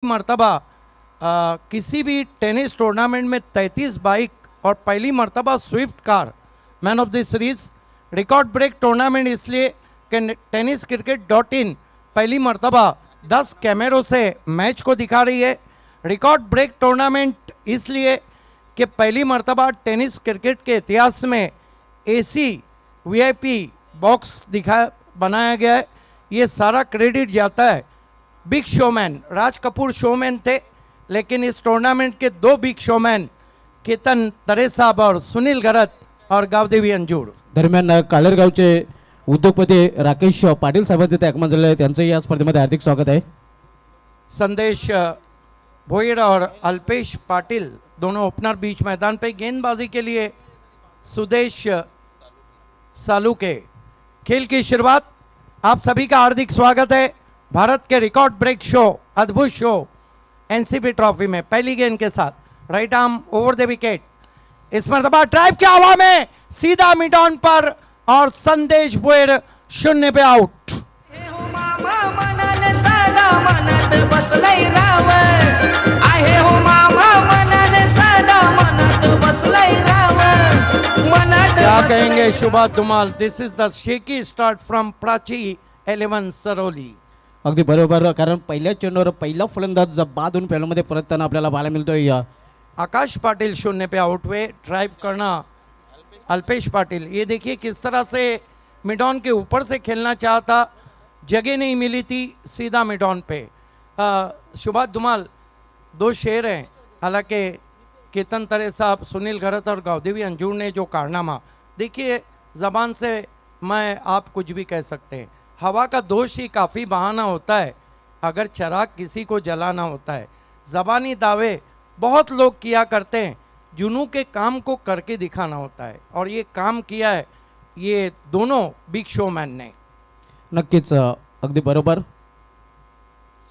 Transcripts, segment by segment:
मर्तबा किसी भी टेनिस टूर्नामेंट में 33 बाइक और पहली मर्तबा Swift car man of the series. Record break tournament इसलिए कि टेनिस क्रिकेट .in पहली मर्तबा 10 कैमरों से मैच को दिखा रही है। रिकॉर्ड ब्रेक टूर्नामेंट इसलिए कि पहली मर्तबा टेनिस क्रिकेट के इतिहास में AC VIP बॉक्स बनाया गया है। ये सारा क्रेडिट जाता है big showman. Raj Kapoor showman थे, लेकिन इस टूर्नामेंट के दो बिग शोमैन केतन तरे साहब और सुनील घरत और गावदेवी अंजूर। दरम्यान कालेरगावचे उद्योगपती राकेश पाटील साहेब तिथे एकमत झाले, त्यांचंही या स्पर्धेमध्ये हार्दिक स्वागत आहे। संदेश भोईर और अल्पेश पाटिल दोनों ओपनर बीच मैदान पे। गेंदबाजी के लिए सुदेश सालुके। खेल की शुरुआत। आप सभी का हार्दिक स्वागत है भारत के रिकॉर्ड ब्रेक शो, अद्भुत शो NCP ट्रॉफी में। पहली गेंद के साथ right arm over the wicket. इस मरतबा ड्राइव के हवा में सीधा मिड ऑन पर और संदेश भोईर 0 पे आउट। क्या कहेंगे शुभा धुमाल। दिस इज द शेकी स्टार्ट फ्रॉम प्राची 11 सरोली। अगदी बरोबर, कारण पहिल्या चेंडूवर पहिला फलंदाज बाद होऊन फॅनमध्ये परतताना आपल्याला पाहायला मिळतोय। आकाश पाटिल 0 पे आउट हुए। ड्राइव करना अल्पेश पाटिल। ये देखिए किस तरह से मिड ऑन के ऊपर से खेलना चाहता, जगह नहीं मिली थी, सीधा मिड ऑन पे। शुभा धुमाल दो शेर हैं, हालांकि केतन तरे साहब, सुनील घरत और गावदेवी अंजूर ने जो कारनामा, देखिए ज़बान से मैं आप कुछ भी कह सकते हैं। हवा का दोष ही काफ़ी बहाना होता है अगर चिराग किसी को जलाना होता है। ज़बानी दावे बहुत लोग किया करते हैं, जुनू के काम को करके दिखाना होता है, और ये काम किया है ये दोनों बिग शोमैन ने। नक्कीच अगदी बरोबर।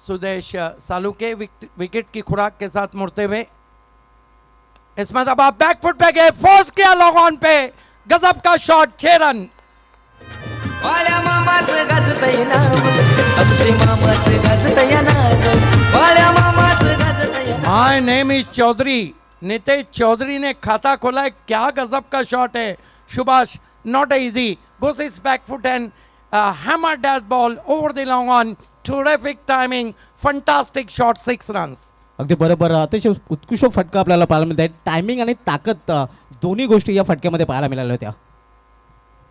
सुदेश सालुके विकेट की खुराक के साथ मुड़ते हुए। इसमें अब आप बैकफुट पे गए, फोर्स किया लॉग ऑन पे, गजब का shot, 6 run. My name is Chaudhary. Nitesh Chaudhary ने खाता खोला है। क्या गजब का शॉट है Subhash, not easy. Goes is back foot and hammer dash ball over the long on. Terrific timing, fantastic shot, 6 run. अगदी बरोबर, अतिशय उत्कृष्ट फटका आपल्याला पाहायला मिळत आहे। टायमिंग आणि ताकद दोन्ही गोष्टी या फटक्यामध्ये पाहायला मिळाल्या होत्या।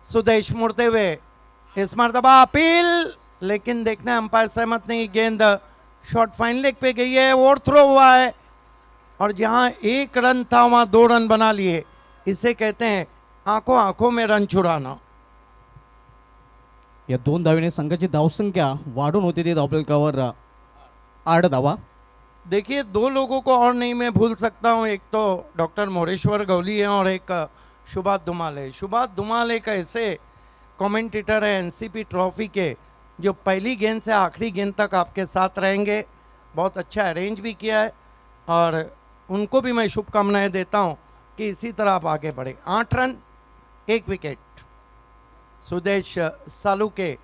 सुदेश मुड़ते हुए। इस मरतबा अपील, लेकिन देखना अंपायर सहमत नहीं। गेंद शॉट फाइन लेग पे गई है, ओवर थ्रो हुआ है, और जहां 1 रन था वहां 2 रन बना लिए। इसे कहते हैं आंखों आंखों में रन छुड़ाना। या 2 धावेने संघाची धावसंख्या वाढून होती ती धावफलकावर 8 धावा। देखिए 2 लोगों को और नहीं मैं भूल सकता हूं, एक तो डॉक्टर मोरेश्वर गौली है और एक शुभा धुमाल है। शुभा धुमाल एक ऐसे कमेंटेटर है NCP ट्रॉफी के जो पहली गेंद से आखिरी गेंद तक आपके साथ रहेंगे। बहुत अच्छा अरेंज भी किया है, और उनको भी मैं शुभकामनाएं देता हूं कि इसी तरह आप आगे बढ़े। 8 run 1 wicket. Sudesh Saluke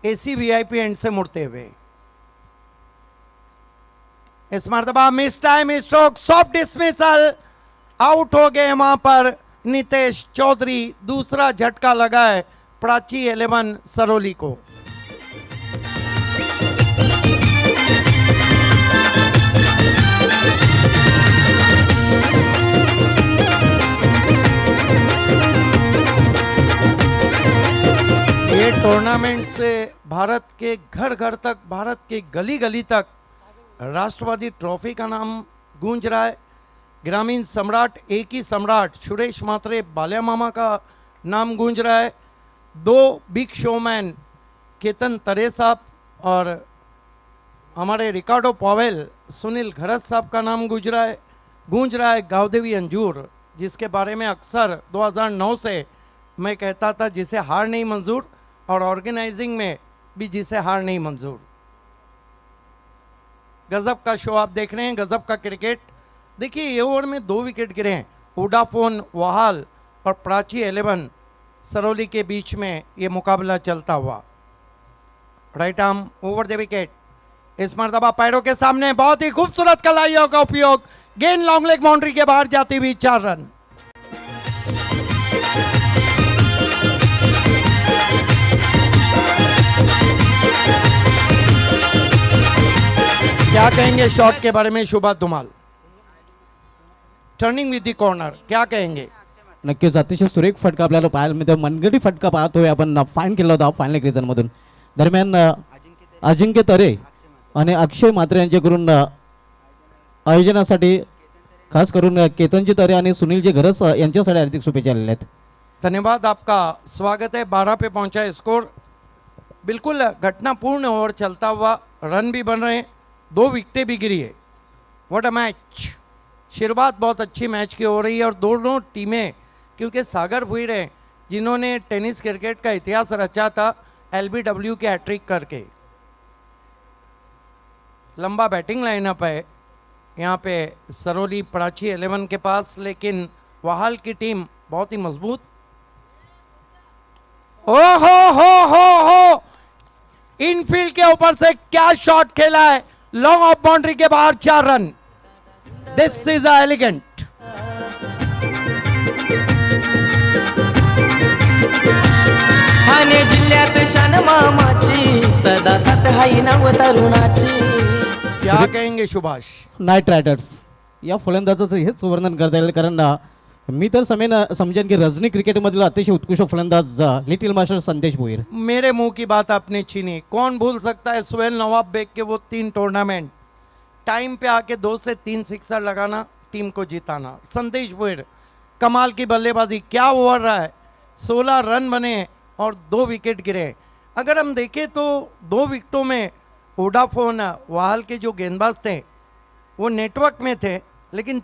AC VIP end से मुड़ते हुए। इस मरतबा mistimed stroke, soft dismissal, out हो गए वहां पर नितेश चौधरी। दूसरा झटका लगा है प्राची 11 सरोली को। ये टूर्नामेंट से भारत के घर घर तक, भारत के गली गली तक राष्ट्रवादी ट्रॉफी का नाम गूंज रहा है। ग्रामीण सम्राट, एक ही सम्राट सुरेश मात्रे बाल्या मामा का नाम गूंज रहा है। 2 बिग शोमैन केतन तरे साहब और हमारे रिकार्डो पॉवेल सुनील घरत साहब का नाम गूंज रहा है। गावदेवी अंजूर, जिसके बारे में अक्सर 2009 से मैं कहता था जिसे हार नहीं मंजूर, और ऑर्गेनाइजिंग में भी जिसे हार नहीं मंजूर। गजब का शो आप देख रहे हैं, गजब का क्रिकेट। देखिए ये ओवर में 2 विकेट गिरे हैं। वोडाफोन वहाल और प्राची 11 सरोली के बीच में ये मुकाबला चलता हुआ। Right arm over the wicket. इस मर्तबा पैरों के सामने बहुत ही खूबसूरत कलाइयों का उपयोग, गेंद लॉन्ग लेग बाउंड्री के बाहर जाती हुई 4 रन। क्या कहेंगे शॉट के बारे में Shubha Dhumal? Turning with the corner, क्या कहेंगे? नक्कीच अतिशय सुरेख फटका आपल्याला पाहायला मिळतो. मनगटी फटका पाहतोय आपण, फाईन केला होता फायनल क्रिजन मधून. दरम्यान अजिंक्य तरे आणि अक्षय मात्रे यांच्याकडून आयोजनासाठी खास करून केतनजी तरे आणि सुनीलजी घरस यांच्यासाठी हार्दिक शुभेच्छा आलेल्या आहेत. धन्यवाद, आपका स्वागत है. 12 पे पहुंचा है स्कोर. बिल्कुल घटनापूर्ण ओवर चलता हुआ, रन भी बन रहे हैं, 2 विकेटें भी गिरी है. What a match. शुरुआत बहुत अच्छी मैच की हो रही है और दोनों टीमें, क्योंकि सागर भुईर हैं जिन्होंने टेनिस क्रिकेट का इतिहास रचा था LBW के हैट्रिक करके. लंबा बैटिंग लाइनअप है यहाँ पे सरोली प्राची 11 के पास, लेकिन वहाल की टीम बहुत ही मजबूत. ओ हो इनफील्ड के ऊपर से क्या शॉट खेला है, लॉन्ग ऑफ बाउंड्री के बाहर 4 run. This is elegant. Thane जिल्ह्यात शान मामाची सदा साथ हाई नव तरुणाची. क्या कहेंगे सुभाष? नाईट रायडर्स या फलंदाजाचं हेच वर्णन करता येईल, कारण मी तर समजेन की रजनी क्रिकेटमधील अतिशय उत्कृष्ट फलंदाज लिटिल मास्टर संदेश भोईर. मेरे मुंह की बात आपने छीनी. कौन भूल सकता है सुहेल नवाब बेग के वो 3 टूर्नामेंट, टाइम पे आके 2 से 3 सिक्सर लगाना, टीम को जिताना. संदेश भोईर कमाल की बल्लेबाजी, क्या ओवर रहा है. 16 रन बने और 2 विकेट गिरे. अगर हम देखें तो 2 विकेटों में वोडाफोन वाहल के जो गेंदबाज थे वो नेटवर्क में थे, लेकिन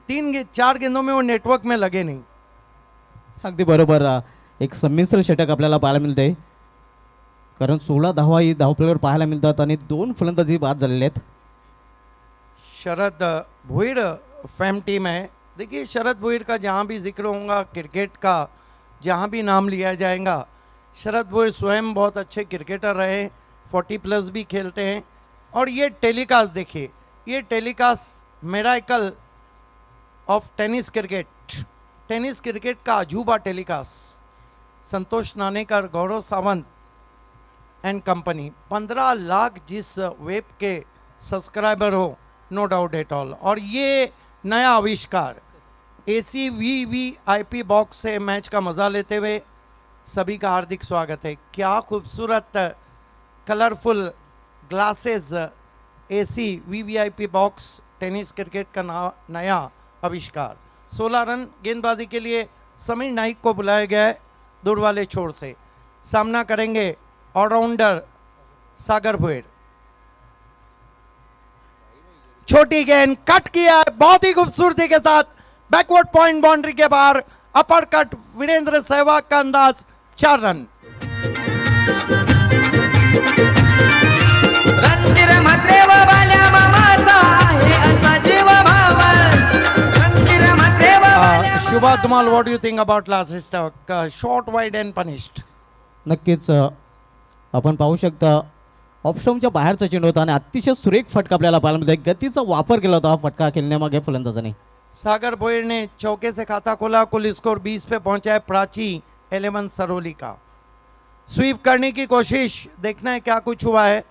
4 गेंदों में वो नेटवर्क में लगे नहीं. अगदी बरोबर. एक संमिश्र षटक आपल्याला पाहायला मिळते, कारण 16 धावा ही धावपळीवर पाहायला मिळतात आणि 2 फलंदाजी बाद झालेले आहेत. शरद भुईर फैम टीम है. देखिए शरद भुईर का जहाँ भी जिक्र होगा क्रिकेट का, जहाँ भी नाम लिया जाएगा, शरद भुईर स्वयं बहुत अच्छे क्रिकेटर रहे, 40+ भी खेलते हैं. और ये टेलीकास्ट देखिए, ये telecast miracle of tennis cricket का अजूबा टेलीकास्ट. संतोष नानेकर, गौरव सावंत एंड कंपनी. 15 लाख जिस वेब के सब्सक्राइबर हो, नो डाउट एट ऑल. और ये नया आविष्कार AC VVIP बॉक्स से मैच का मज़ा लेते हुए सभी का हार्दिक स्वागत है. क्या खूबसूरत colourful glasses AC VVIP box, tennis cricket का नया आविष्कार. 16 रन गेंदबाजी के लिए समीर नाइक को बुलाया गया है दूर वाले छोर से. सामना करेंगे ऑलराउंडर सागर भुईर. छोटी गेंद कट किया है बहुत ही खूबसूरती के साथ, बैकवर्ड पॉइंट बाउंड्री के बाहर, अपर कट वीरेंद्र सहवाग का अंदाज, 4 रन. रणधीर म्हात्रे व बाल्या मामाचा आहे असा जीव भाव. रणधीर म्हात्रे व Balya Shubha Dhumal, what do you think about last stock? Short wide end punished. नक्कीच आपण पाहू शकता ऑप्शनच्या बाहेरचा चेंडू होता आणि अतिशय सुरेख फटका आपल्याला पाहायला मिळतो. गतीचा वापर केला होता हा फटका खेळण्यामागे फलंदाजाने. सागर भोईर ने चौके से खाता खोला. कुल स्कोर 20 पे पहुंचा है प्राची 11 सरोली का. स्वीप करने की कोशिश, देखना है क्या कुछ हुआ है.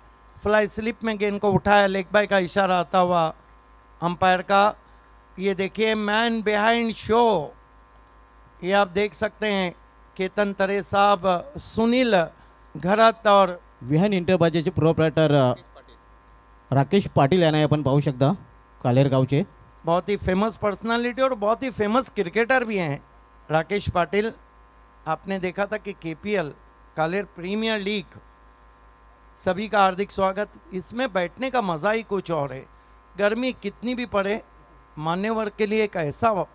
फ्लाई स्लिप में गेंद को उठाया, लेग बाय का इशारा आता हुआ अंपायर का. ये देखिए मैन बिहाइंड शो, ये आप देख सकते हैं केतन तरे साहब, सुनील घरत और विहान इंटरबाजेचे प्रोप्रायटर राकेश पाटील यांना आपण पाहू शकता, कालेर गावचे. बहुत ही फेमस पर्सनालिटी और बहुत ही फेमस क्रिकेटर भी हैं राकेश पाटिल. आपने देखा था कि KPL कालेर प्रीमियर लीग, सभी का हार्दिक स्वागत. इसमें बैठने का मज़ा ही कुछ और है. गर्मी कितनी भी पड़े, मान्यवर के लिए एक ऐसा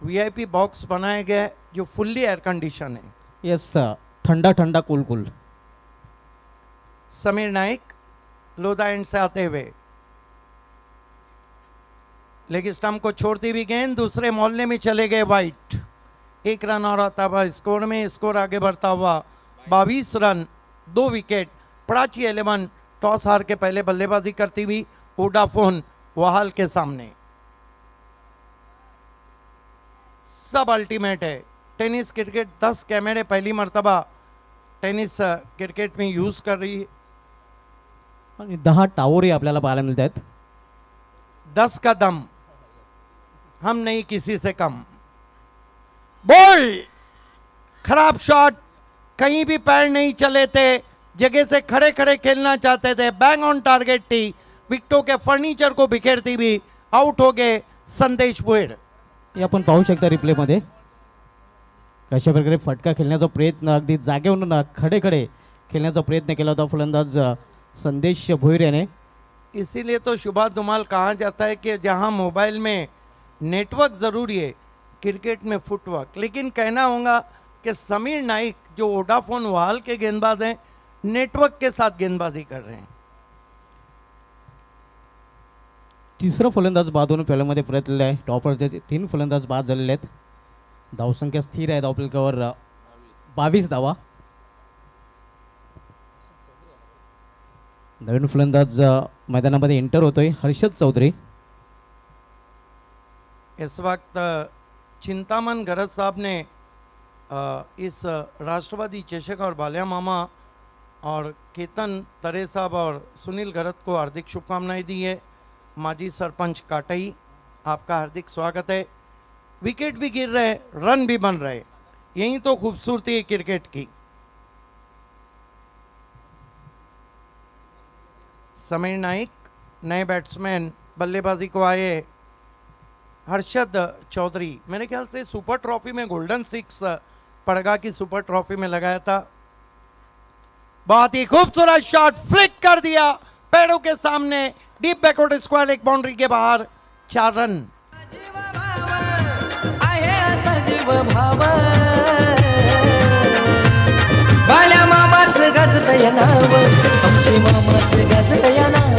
VIP बॉक्स बनाया गया है जो फुल्ली एयर कंडीशन है. यस, ठंडा ठंडा cool cool. Sameer Naik Lodha end से आते हुए, लेग स्टंप को छोड़ती हुई गेंद दूसरे मोहल्ले में चले गए वाइट. 1 रन और आता हुआ स्कोर में. स्कोर आगे बढ़ता हुआ 22 रन, 2 विकेट. प्राची 11, टॉस हार के पहले बल्लेबाजी करती हुई वोडाफोन वहाल के सामने। सब अल्टीमेट है। टेनिस क्रिकेट 10 कैमरे पहली मर्तबा टेनिस क्रिकेट में यूज कर रही है। आणि 10 टावरही आपल्याला पाहायला मिळत आहेत। 10 का दम, हम नहीं किसी से कम। बॉल, खराब शॉट, कहीं भी पैर नहीं चले थे, जगह से खड़े खड़े खेलना चाहते थे, बैंग ऑन टारगेट थी, विकेटों के फर्नीचर को बिखेरती हुई आउट हो गए संदेश भोईर। हे आपण पाहू शकता रिप्लेमध्ये कशा प्रकारे फटका खेळण्याचा प्रयत्न, अगदी जागेवरून खडे खडे खेळण्याचा प्रयत्न केला होता फलंदाज संदेश भोईर याने। इसीलिए तो शुभा धुमाल कहा जाता है कि जहां मोबाइल में नेटवर्क जरूरी है, क्रिकेट में फुटवर्क। लेकिन कहना होगा कि समीर नाइक जो वोडाफोन वहाल के गेंदबाज हैं, नेटवर्क के साथ गेंदबाजी कर रहे हैं। तिसरा फलंदाज बाद होऊन फलंदामध्ये परतलेला आहे। टॉपरचे 3 फलंदाज बाद झालेले आहेत। धावसंख्या स्थिर आहे धावफलकावर 22 धावा। नवीन फलंदाज मैदानामध्ये एंटर होतोय हर्षद चौधरी। इस वक्त चिंतामन गरज साहब ने इस राष्ट्रवादी चषक और बालिया मामा और केतन तरे साहब और सुनील गरत को हार्दिक शुभकामनाएं दी है। माजी सरपंच काटई, आपका हार्दिक स्वागत है। विकेट भी गिर रहे, रन भी बन रहे, यही तो खूबसूरती है क्रिकेट की। समीर नाइक नए बैट्समैन बल्लेबाजी को आए। हर्षद चौधरी मेरे ख्याल से सुपर ट्रॉफी में गोल्डन 6 पड़गा की सुपर ट्रॉफी में लगाया था। बहुत ही खूबसूरत शॉट, फ्लिक कर दिया पैरों के सामने, डीप बैकवर्ड स्क्वायर, एक बाउंड्री के बाहर, 4 रन। आहे असा जीव भाव, बाळ्या मामाचं गाजतय नाव, आमची मामाचं गाजतय नाव,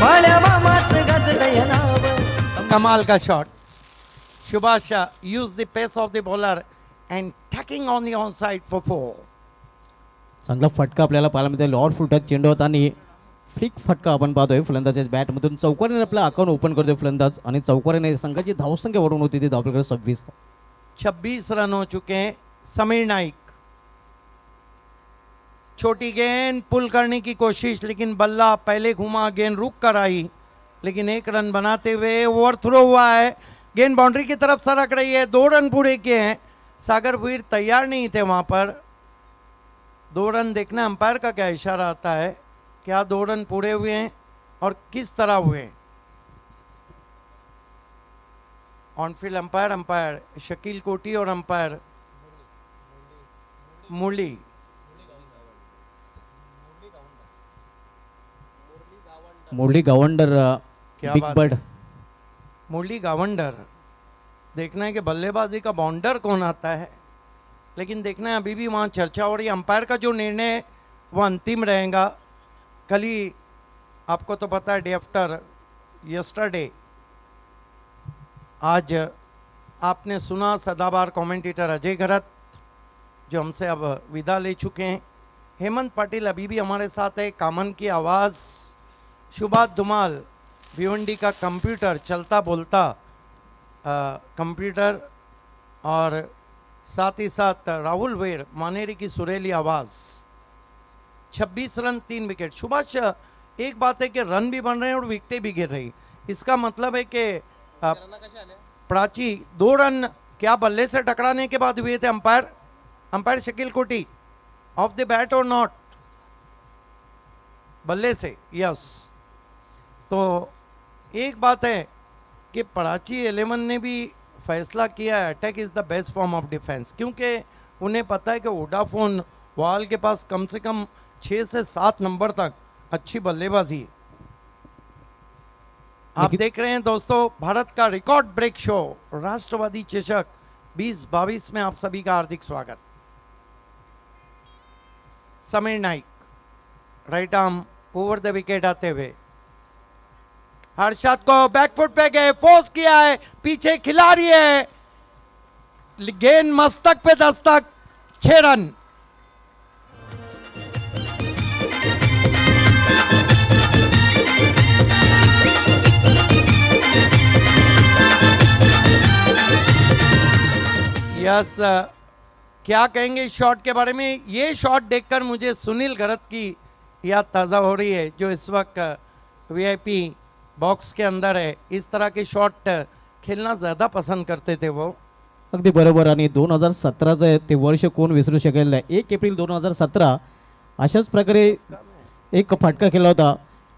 बाळ्या मामाचं गाजतय नाव। कमाल का shot. Subhash use the pace of the bowler and tucking on the on side for 4। चांगला फटका आपल्याला पाहायला मिळतोय। लॉर्ड फुटत चेंडू होता आणि फ्लिक फटका आपण पाहतोय फलंदाजाच्या बॅटमधून। चौकारीने आपला अकाउंट ओपन करतोय फलंदाज आणि चौकारीने संघाची धावसंख्या वाढवून होती ती धावफलकावर 26 रन हो चुके हैं। समीर नाइक छोटी गेंद पुल करने की कोशिश, लेकिन बल्ला पहले घुमा, गेंद रुक कर आई, लेकिन 1 रन बनाते हुए ओवर थ्रो हुआ है, गेंद बाउंड्री की तरफ सरक रही है। 2 रन पूरे किए हैं। सागर भुईर तैयार नहीं थे वहां पर। 2 रन देखना अंपायर का क्या इशारा आता है, क्या 2 रन पूरे हुए हैं और किस तरह हुए। ऑनफील्ड अंपायर शकील कोटी और अंपायर मुरली मुरली गावंडर क्या बिग बात बर्ड। मुरली गावंडर। देखना है कि बल्लेबाजी का बाउंडर कौन आता है, लेकिन देखना है अभी भी वहाँ चर्चा हो रही है। अंपायर का जो निर्णय है वो अंतिम रहेगा। कल ही आपको तो पता है, डे आफ्टर यस्टरडे, आज आपने सुना सदाबहार कमेंटेटर अजय घरत जो हमसे अब विदा ले चुके हैं। हेमंत पाटिल अभी भी हमारे साथ है। कामन की आवाज़, शुभा धुमाल, भिवंडी का कंप्यूटर, चलता बोलता कंप्यूटर, और साथ ही साथ राहुल वेर, मानेरी की सुरीली आवाज़। 26 रन 3 विकेट। सुभाष, एक बात है कि रन भी बन रहे हैं और विकेटें भी गिर रही, इसका मतलब है कि प्राची 2 रन क्या बल्ले से टकराने के बाद हुए थे? अंपायर शकील कोटी, ऑफ द बैट और नॉट? बल्ले से, यस। तो एक बात है कि प्राची 11 ने भी फैसला किया है attack is the best form of defence, क्योंकि उन्हें पता है कि वोडाफोन वॉल के पास कम से कम 6 से 7 नंबर तक अच्छी बल्लेबाजी है। आप देख रहे हैं दोस्तों, भारत का रिकॉर्ड ब्रेक शो राष्ट्रवादी चषक 2022 में आप सभी का हार्दिक स्वागत। Sameer Naik right arm over the wicket आते हुए, हर्षद को बैकफुट पे गए, फोर्स किया है, पीछे खिलाड़ी है, गेंद मस्तक पे दस्तक, 6 रन। यस, क्या कहेंगे इस शॉट के बारे में? ये शॉट देखकर मुझे सुनील घरत की याद ताज़ा हो रही है, जो इस वक्त वीआईपी बॉक्स के अंदर है. इस तरह के शॉट खेलना ज़्यादा पसंद करते थे वो. अगदी बरोबर. आणि 2017चं ते वर्ष कोण विसरू शकेल नाही. 1 एप्रिल 2017 अशाच प्रकारे एक फटका केला होता.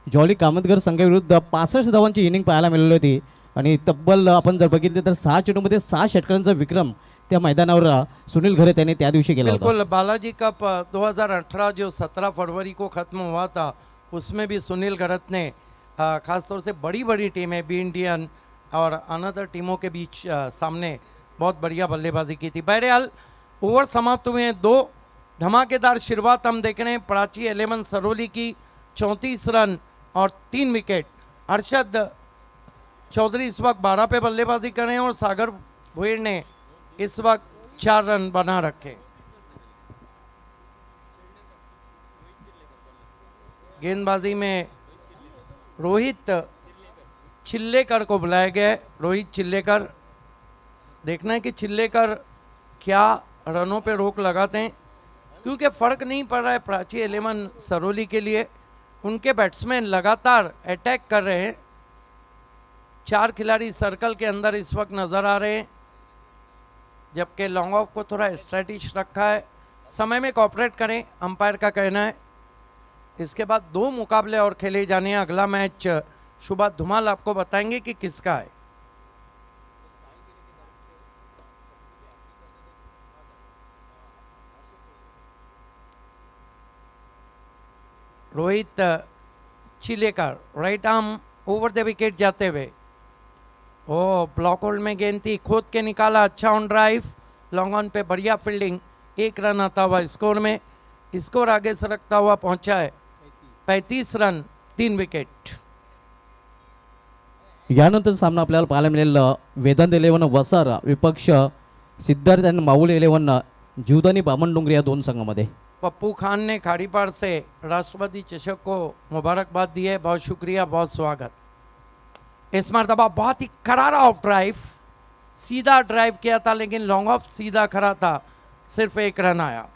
जॉली कामतकर संघाविरुद्ध 65 धावांची इनिंग पाहायला मिळाली होती आणि तब्बल आपण जर बघितले तर 6 चेंडूमध्ये 6 षटकांचा विक्रम त्या मैदानावर सुनील घरे त्यांनी त्या दिवशी केला होता. बिल्कुल. बालाजी कप 2018 जो 17 फरवरी को ख़त्म हुआ था, उसमें भी सुनील घरत ने ख़ास तौर से बड़ी बड़ी टीमें बी इंडियन और अनदर टीमों के बीच सामने बहुत बढ़िया बल्लेबाजी की थी. बहरहाल ओवर समाप्त हुए हैं. 2 धमाकेदार शुरुआत हम देख रहे हैं. प्राची 11 सरोली की 34 रन और 3 विकेट. अरशद चौधरी इस वक्त 12 पे बल्लेबाजी कर रहे हैं और सागर भुईर ने इस वक्त 4 रन बना रखे. गेंदबाजी में रोहित चिल्लेकर को बुलाया गया है. रोहित चिल्लेकर, देखना है कि चिल्लेकर क्या रनों पे रोक लगाते हैं, क्योंकि फ़र्क नहीं पड़ रहा है प्राची 11 सरोली के लिए. उनके बैट्समैन लगातार अटैक कर रहे हैं. 4 खिलाड़ी सर्कल के अंदर इस वक्त नज़र आ रहे हैं, जबकि लॉन्ग ऑफ को थोड़ा स्ट्रेटिश रखा है. समय में कॉपरेट करें, अंपायर का कहना है. इसके बाद 2 मुकाबले और खेले जाने हैं. अगला मैच शुभा धुमाल आपको बताएंगे कि किसका है. Rohit Chilekar right arm over the wicket जाते हुए. ओ ब्लॉक होल्ड में गेंद थी, खोद के निकाला. अच्छा ऑन ड्राइव, लॉन्ग ऑन पे बढ़िया फील्डिंग. 1 रन आता हुआ स्कोर में. स्कोर आगे सरकता हुआ पहुंचा है 35 रन 3 विकेट. यानंतर सामना आपल्याला पाहायला मिळेल वेदांत 11 वसार विपक्ष सिद्धार्थ आणि माऊल 11 जीवदानी बामणडोंगरी या 2 संघामध्ये. पप्पू खान ने खाड़ीपार से राष्ट्रपति चषक को मुबारकबाद दी है. बहुत शुक्रिया, बहुत स्वागत. इस मरतबा बहुत ही करारा ऑफ ड्राइव, सीधा ड्राइव किया था, लेकिन लॉन्ग ऑफ सीधा खरा था. सिर्फ 1 रन आया.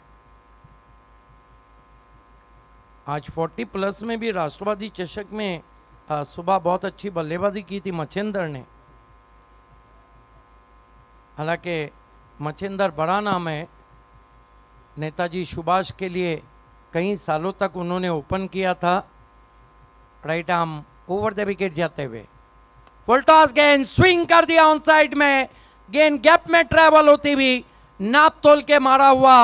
आज 40 प्लस में भी राष्ट्रपति चषक में सुबह बहुत अच्छी बल्लेबाजी की थी मच्छिंदर ने. हालांकि मच्छिंदर बड़ा नाम है. नेताजी सुभाष के लिए कई सालों तक उन्होंने ओपन किया था. Right arm over the wicket जाते हुए. फुल टॉस गेंद स्विंग कर दिया ऑन साइड में. गेंद गैप में ट्रैवल होती हुई नाप तोल के मारा हुआ.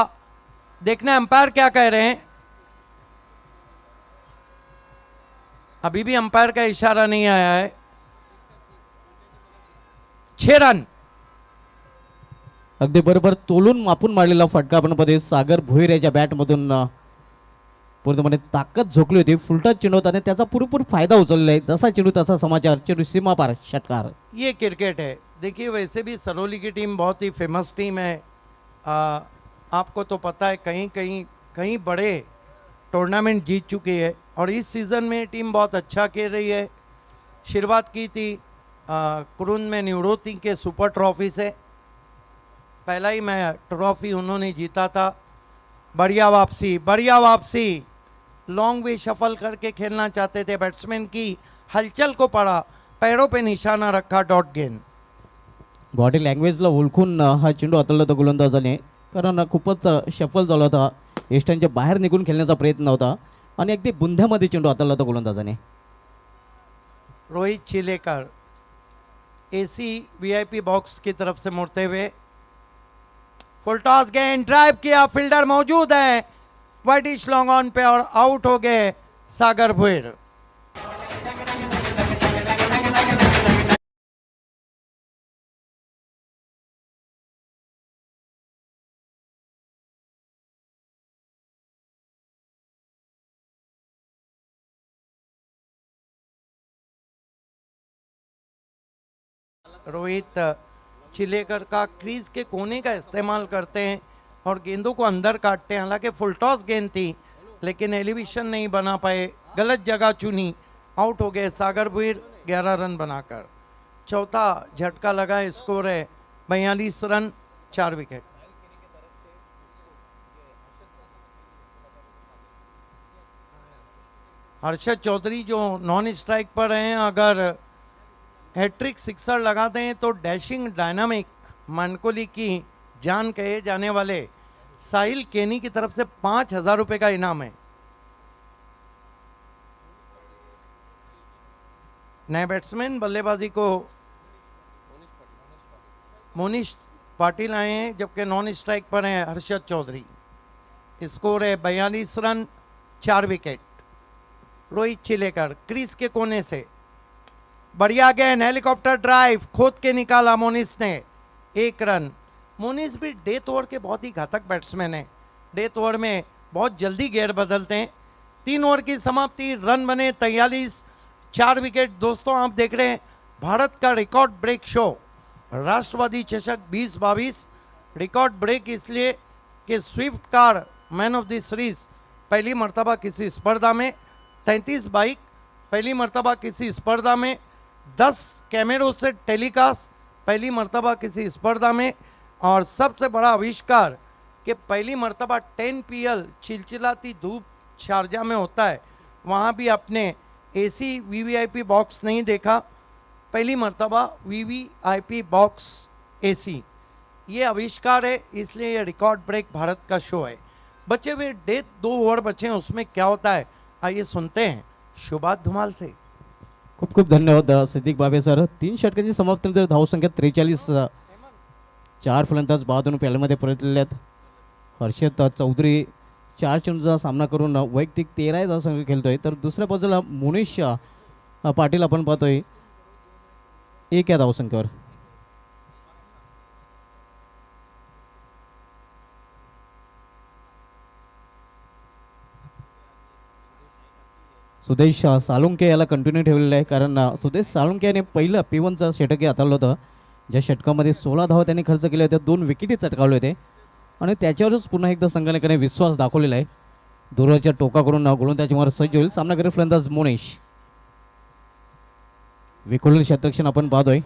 देखना अंपायर क्या कह रहे हैं. अभी भी अंपायर का इशारा नहीं आया है. 6 रन. अगदी बरोबर तोलून मापून मारलेला फटका आपण पदे सागर भोईर याच्या बॅटमधून पूर्णपणे ताकद झोकली होती. फुलटच चेंडू होता आणि त्याचा पुरेपूर फायदा उचलला आहे. जसा चेंडू तसा समाचार. चेंडू सीमा पार षटकार. ये क्रिकेट है. देखिए, वैसे भी सरोली की टीम बहुत ही फेमस टीम है. आपको तो पता है, कहीं बड़े टूर्नामेंट जीत चुकी है और इस सीज़न में टीम बहुत अच्छा खेल रही है. शुरुआत की थी कुरुन में निवृत्ति के सुपर ट्रॉफी से. पहला ही मैच ट्रॉफी उन्होंने जीता था. बढ़िया वापसी. लॉन्ग वे शफल करके खेलना चाहते थे. बैट्समैन की हलचल को पड़ा, पैरों पे निशाना रखा, डॉट गेंद. बॉडी लँग्वेजला ओळखून हा चेंडू हाताळला होता गोलंदाजाने, कारण खूपच शफल झाला होता. एस्टनच्या बाहेर निघून खेळण्याचा प्रयत्न होता आणि अगदी बुंध्यामध्ये चेंडू हाताळला होता गोलंदाजाने. रोहित चिलेकर एसी वीआईपी बॉक्स की तरफ से मुड़ते हुए. फुल टॉस गेंद ड्राइव किया, फील्डर मौजूद है. वाइडिश लॉन्ग ऑन पे और आउट हो गए सागर भुईर. रोहित चिलेकर का क्रीज के कोने का इस्तेमाल करते हैं और गेंदों को अंदर काटते हैं. हालांकि फुल टॉस गेंद थी, लेकिन एलिवेशन नहीं बना पाए, गलत जगह चुनी, आउट हो गए सागर भुईर 11 रन बनाकर. चौथा झटका लगा. स्कोर है 42 रन 4 विकेट. हर्षद चौधरी जो नॉन स्ट्राइक पर हैं, अगर हैट्रिक सिक्सर लगाते हैं तो डैशिंग डायनामिक मनकोली की जान कहे जाने वाले साहिल केनी की तरफ से 5,000 रुपए का इनाम है। नए बैट्समैन बल्लेबाजी को मोनिश पाटिल आए हैं, जबकि नॉन स्ट्राइक पर हैं हर्षद चौधरी। स्कोर है 42 रन, 4 विकेट। रोहित चिलेकर क्रीज के कोने से बढ़िया गेंद, हेलीकॉप्टर ड्राइव खोद के निकाला मोनिस ने, 1 रन। मोनिस भी डेथ ओवर के बहुत ही घातक बैट्समैन है, डेथ ओवर में बहुत जल्दी गेयर बदलते हैं। 3 ओवर की समाप्ति, रन बने 43, 4 विकेट। दोस्तों आप देख रहे हैं भारत का रिकॉर्ड ब्रेक शो, राष्ट्रवादी चषक 2022। रिकॉर्ड ब्रेक इसलिए कि Swift car man of the series पहली मर्तबा किसी स्पर्धा में, 33 बाइक पहली मर्तबा किसी स्पर्धा में, 10 कैमरों से टेलीकास्ट पहली मर्तबा किसी स्पर्धा में, और सबसे बड़ा आविष्कार कि पहली मर्तबा 10 PL चिलचिलाती धूप शारजा में होता है, वहाँ भी आपने AC VVIP बॉक्स नहीं देखा, पहली मर्तबा VVIP बॉक्स AC, ये आविष्कार है, इसलिए ये रिकॉर्ड ब्रेक भारत का शो है। बचे हुए 2 ओवर बचे हैं, उसमें क्या होता है आइए सुनते हैं शुभात धुमाल से। खूप खूप धन्यवाद सिद्दीक बाबे सर. 3 षटकांची समाप्तीनंतर धावसंख्या 43. 4 फलंदाज 52 पॅलमध्ये परतलेले आहेत. हर्षद चौधरी 4 चेंडूचा सामना करून वैयक्तिक 13 धावसंख्या खेळतोय, तर दुसऱ्या बाजूला मोनिश पाटील आपण पाहतोय 1 या धावसंख्येवर. सुदेश साळुंके याला कंटिन्यू ठेवलेलं आहे, कारण सुदेश साळुंके याने पहिलं P1चं षटक हाताळलं होतं, ज्या षटकामध्ये 16 धावा त्यांनी खर्च केल्या होत्या, 2 विकेटी चटकावले होते, आणि त्याच्यावरच पुन्हा एकदा संघाने विश्वास दाखवलेला आहे. दूरच्या टोकाकडून गोलंदाजी मार सज्ज होईल सामनाकरी फलंदाज मोनिश. विखुरलेलं क्षेत्ररक्षण आपण पाहतोय.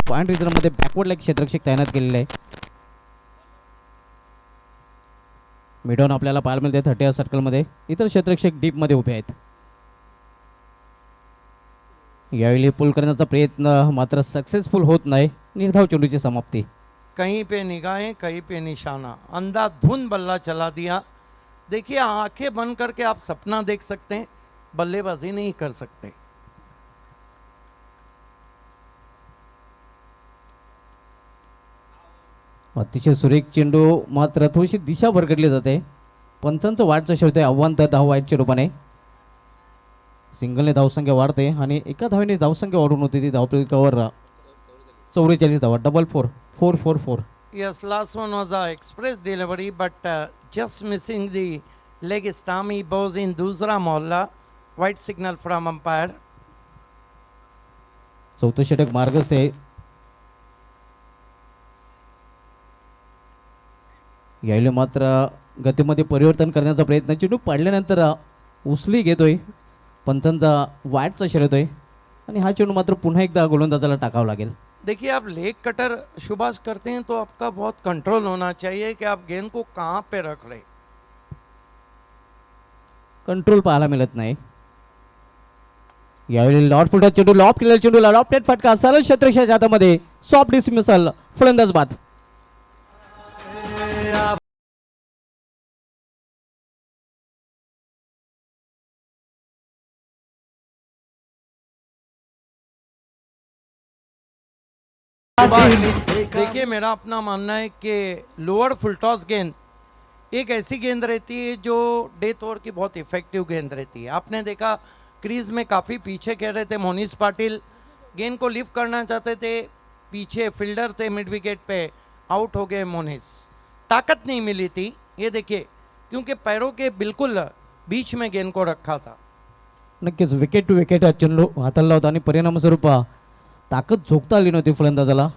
पॉइंट रिझर्व्हमध्ये बॅकवर्ड लेग क्षेत्ररक्षक तैनात केलेले आहे. मिडॉन आपल्याला पाहायला मिळते 30 सर्कलमध्ये, इतर क्षेत्ररक्षक डीपमध्ये उभे आहेत. यावेळी पुल करण्याचा प्रयत्न मात्र सक्सेसफुल होत नाही. निर्धाव चेंडूची समाप्ती. कहीं पे निगाहें कहीं पे निशाना, अंधाधुंध बल्ला चला दिया। देखिए आंखें बंद करके आप सपना देख सकते हैं, बल्लेबाजी नहीं कर सकते। अतिशय सुरेख चेंडू, मात्र थोडीशी दिशा भरकटली जाते. पंचांचं वाटचं शेवटे आव्हान तर धाव वाईटच्या रूपाने. सिंगलने धावसंख्या वाढते आणि एका धावेने धावसंख्या वाढून होती ती धावपलिकावर 44 धावा. 4-4-4-4-4. Yes, last one was a express delivery, but just missing the leg stump. He bows in दूसरा मोहल्ला. White signal from umpire. चौथं षटक मार्गस्थ आहे. यावेळी मात्र गतीमध्ये परिवर्तन करण्याचा प्रयत्न, चेंडू पडल्यानंतर उचली घेतोय, पंचांचा वाईटचा शर्यत होतोय आणि हा चेंडू मात्र पुन्हा एकदा गोलंदाजाला टाकावा लागेल. देखिए आप लेग कटर शुभाष करते हैं तो आपका बहुत कंट्रोल होना चाहिए कि आप गेंद को कहाँ पे रख रहे. कंट्रोल पाहायला मिळत नाही. यावेळी लॉर्ड फुलटा चेंडू, लॉफ्ट केलेला चेंडूला लॉफ्ट प्लेट फटका, सरळ क्षेत्ररक्षकाच्या हातामध्ये, सॉफ्ट डिसमिसल, फलंदाज बाद. देखिए मेरा अपना मानना है कि लोअर फुल टॉस गेंद एक ऐसी गेंद रहती है जो डेथ ओवर की बहुत इफेक्टिव गेंद रहती है. आपने देखा क्रीज में काफ़ी पीछे कह रहे थे मोनिस पाटिल, गेंद को लिफ्ट करना चाहते थे, पीछे फील्डर थे मिड विकेट पे, आउट हो गए मोनिस. ताकत नहीं मिली थी, ये देखिए, क्योंकि पैरों के बिल्कुल बीच में गेंद को रखा था. नक्कीच विकेट टू विकेट चेंडू हाताळला होता आणि परिणामस्वरूप ताकद झोकता आली नव्हती फलंदाजाला.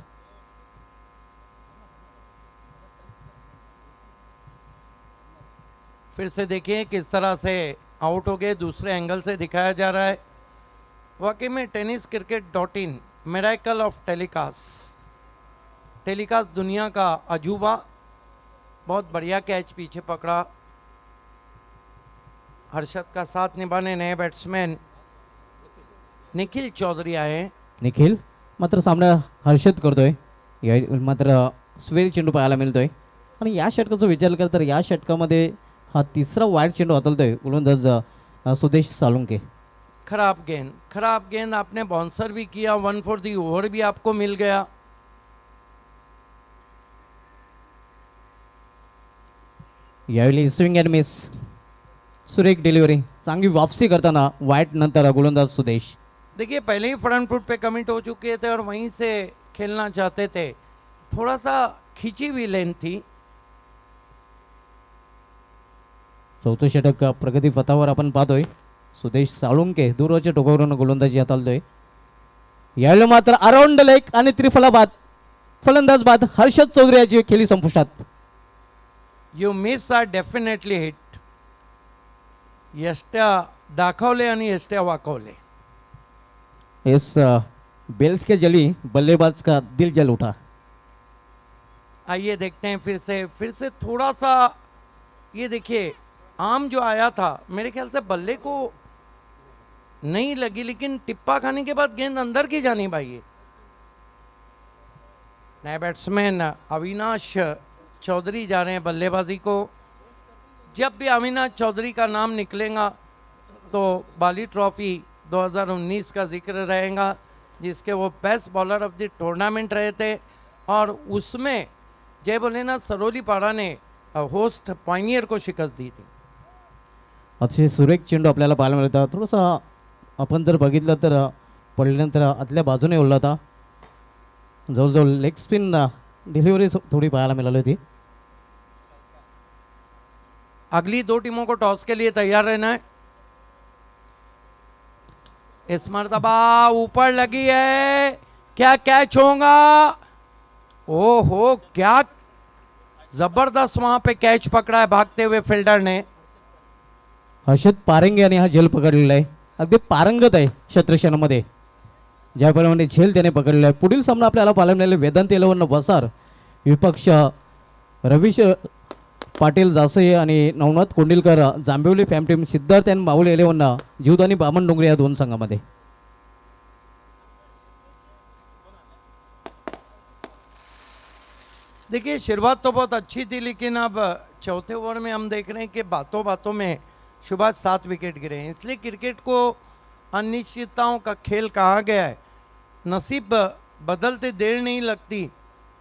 फिर से देखिए किस तरह से आउट हो गए, दूसरे एंगल से दिखाया जा रहा है. वाकई में tenniscricket.in miracle of telecast, telecast दुनिया का अजूबा. बहुत बढ़िया कैच पीछे पकड़ा. हर्षद का साथ निभाने नए बैट्समैन निखिल चौधरी आए हैं. निखिल मात्र सामना हर्षद करतोय. या मात्र स्वेर चेंडू पाहायला मिळतोय आणि या षटकाचा विचार केला तर या षटकामध्ये हा तिसरा वाईट चेंडू हाताळतोय गोलंदाज सुदेश साळुंके. खराब गेंद आपने बाउंसर भी किया, 1 फॉर दी ओवर भी आपको मिल गया. यावेळी स्विंग अँड मिस, सुरेख डिलिव्हरी, चांगली वापसी करताना वाईट नंतर गोलंदाज सुदेश. देखिए पहले ही फ्रंट फुट पे कमिट हो चुके थे और वहीं से खेलना चाहते थे. थोड़ा सा खिंची हुई लेन थी. चौथं षटक प्रगती पथावर आपण पाहतोय. सुदेश साळुंके दूरवरच्या टोकावरून गोलंदाजी हाताळतोय. यावेळी मात्र अराउंड लेग आणि त्रिफलाबाद, फलंदाज बाद हर्षद चौधरी याची खेळी संपुष्टात. You miss are definitely hit. यष्ट्या दाखवले आणि यष्ट्या वाकवले. इस बेल्स के जली बल्लेबाज का दिल जल उठा. आइए देखते हैं फिर से थोड़ा सा. ये देखिए आम जो आया था मेरे ख्याल से बल्ले को नहीं लगी, लेकिन टिप्पा खाने के बाद गेंद अंदर की जानी चाहिए. नए बैट्समैन अविनाश चौधरी जा रहे हैं बल्लेबाजी को. जब भी अविनाश चौधरी का नाम निकलेगा तो बाली ट्रॉफी 2019 का जिक्र रहेगा, जिसके वो best bowler of the tournament रहे थे. और उसमें जय भोलेनाथ सरोलीपाड़ा ने होस्ट पायनियर को शिकस्त दी थी. अतिशय सुरेख चेंडू आपल्याला पाहायला मिळतात. थोडासा आपण जर बघितलं तर पडल्यानंतर आतल्या बाजूने उडला होता. जवळजवळ लेग स्पिन डिलिव्हरी थोडी पाहायला मिळाली होती. अगली 2 टीमों को टॉस के लिए तैयार रहना है. इस मर्तबा ऊपर लगी है, क्या कैच होगा? ओहो, क्या जबरदस्त वहां पे कैच पकड़ा है भागते हुए फील्डर ने. हर्षद पारंगे यांनी हा झेल पकडलेला आहे. अगदी पारंगत आहे क्षेत्रक्षणामध्ये. ज्याप्रमाणे झेल त्याने पकडलेला आहे. पुढील सामना आपल्याला पाहायला मिळाले वेदांत 11 वसार विपक्ष रवीश पाटील जासई आणि नवनाथ कोंडिलकर जांभिवली फॅम टीम, सिद्धार्थ आणि माऊली 11 जीवदानी बामण डोंगरे या दोन संघामध्ये. देखिए शुरुआत तो बहुत अच्छी थी, लेकिन अब चौथे ओवर में हम देख रहे हैं कि बातों बातों में सुभाष 7 विकेट गिरे हैं. इसलिए क्रिकेट को अनिश्चितताओं का खेल कहा गया है. नसीब बदलते देर नहीं लगती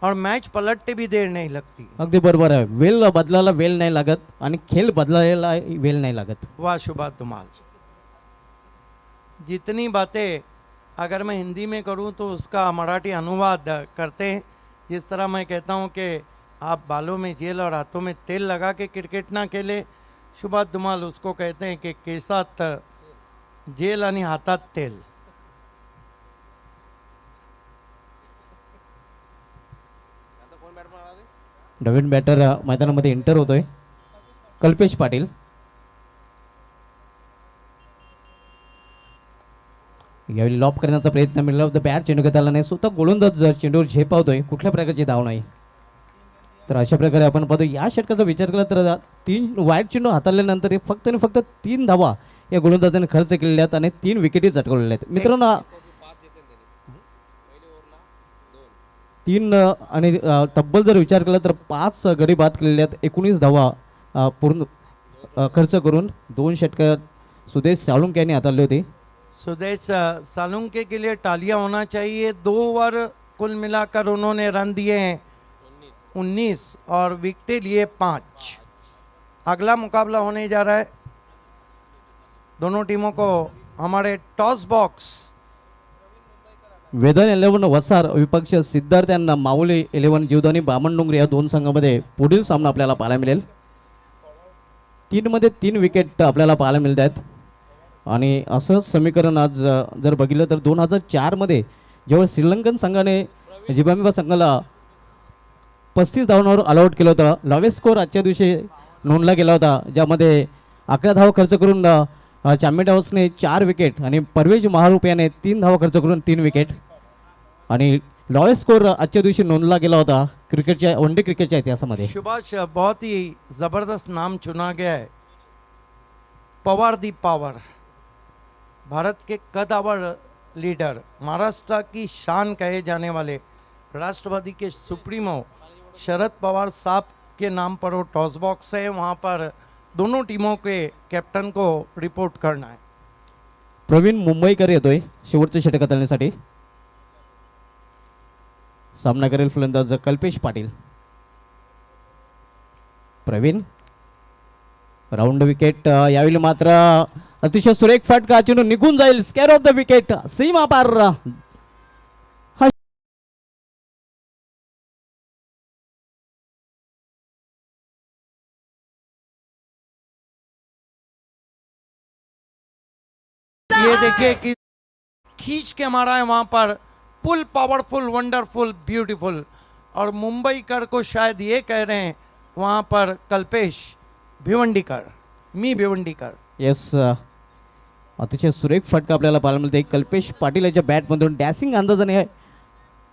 और मैच पलटते भी देर नहीं लगती. अगदी बरोबर आहे. वेल बदलायला वेळ नाही लागत आणि खेळ बदलायला वेळ नाही लागत. वाह सुभाष धुमाल. जितनी बातें अगर मैं हिंदी में करूं तो उसका मराठी अनुवाद करते हैं. जिस तरह मैं कहता हूं कि आप बालों में जेल और हाथों में तेल लगा के क्रिकेट ना खेले, सुभाष धुमाल उसको कहते हैं कि केसात जेल आणि हातात तेल. नवीन बॅटर मैदानामध्ये एंटर होतोय कल्पेश पाटील. यावेळी लॉप करण्याचा प्रयत्न मिळाला होता. बॅट चेंडू घेता आला नाही. स्वतः गोलंदाज चेंडूवर झेपावतोय. कुठल्या प्रकारची धाव नाही. तर अशा प्रकारे आपण पाहतो या षटकाचा विचार केला तर 3 वाईट चेंडू हाताळल्यानंतर फक्त आणि फक्त 3 धावा या गोलंदाजाने खर्च केलेल्या आहेत आणि 3 विकेटी झटकवलेल्या आहेत. मित्रांनो 3 आणि तब्बल जर विचार केला तर 5 गडी बाद केलेल्या आहेत. 19 धावा पूर्ण खर्च करून 2 षटक सुदेश साळुंके यांनी हाताळले होते. सुदेश सालुंके के लिए तालियां होना चाहिए. 2 ओवर कुल मिलाकर उन्होंने रन दिए हैं 19 और विकेटें लिए 5. अगला मुकाबला होने जा रहा है. दोनों टीमों को हमारे टॉस बॉक्स वेदन 11 वसार विपक्ष सिद्धार्थ यांना माऊली 11 जीवदानी बामण डोंगरे या दोन संघामध्ये पुढील सामना आपल्याला पाहायला मिळेल. 3 मध्ये 3 विकेट आपल्याला पाहायला मिळत आहेत. आणि असं समीकरण आज जर बघितलं तर 2004 मध्ये जेव्हा श्रीलंकन संघाने झिम्बाब्वे संघाला 35 धावांवर ऑलआउट केलं होतं. लॉवेस्ट स्कोर आजच्या दिवशी नोंदला गेला होता, ज्यामध्ये 11 धावा खर्च करून चॅम्पियन हाऊसने 4 विकेट आणि परवेज महारूप याने 3 धावा खर्च करून 3 विकेट आणि लॉवेस्ट स्कोर आजच्या दिवशी नोंदला गेला होता क्रिकेटच्या वनडे क्रिकेटच्या इतिहासामध्ये. सुभाष बहुत ही जबरदस्त नाम चुना गया है. पवार दी पावर, भारत के कदावर लीडर, महाराष्ट्र की शान कहे जाने वाले राष्ट्रवादी के सुप्रीमो शरद पवार साहब के नाम पर वो टॉस बॉक्स है, वहाँ पर दोनों टीमों के कॅप्टन को रिपोर्ट करना है. प्रवीण मुंबईकर येतोय शेवटचे षटक हाताळण्यासाठी. सामना करेल फलंदाज कल्पेश पाटील. Praveen round wicket. यावेळी मात्र अतिशय सुरेख फटका चेंडू निघून जाईल. स्केअर ऑफ द विकेट, सीमा पार. ये देखिए कि खींच के मारा है वहां पर, फुल पावरफुल, वंडरफुल, ब्यूटीफुल. और मुंबईकर को शायद ये कह रहे हैं वहां पर कल्पेश भिवंडीकर, मी भिवंडीकर. येस, अतिशय सुरेख फटका आपल्याला पाहायला मिळते. कल्पेश पाटील याच्या बॅटमधून डॅसिंग अंदाजाने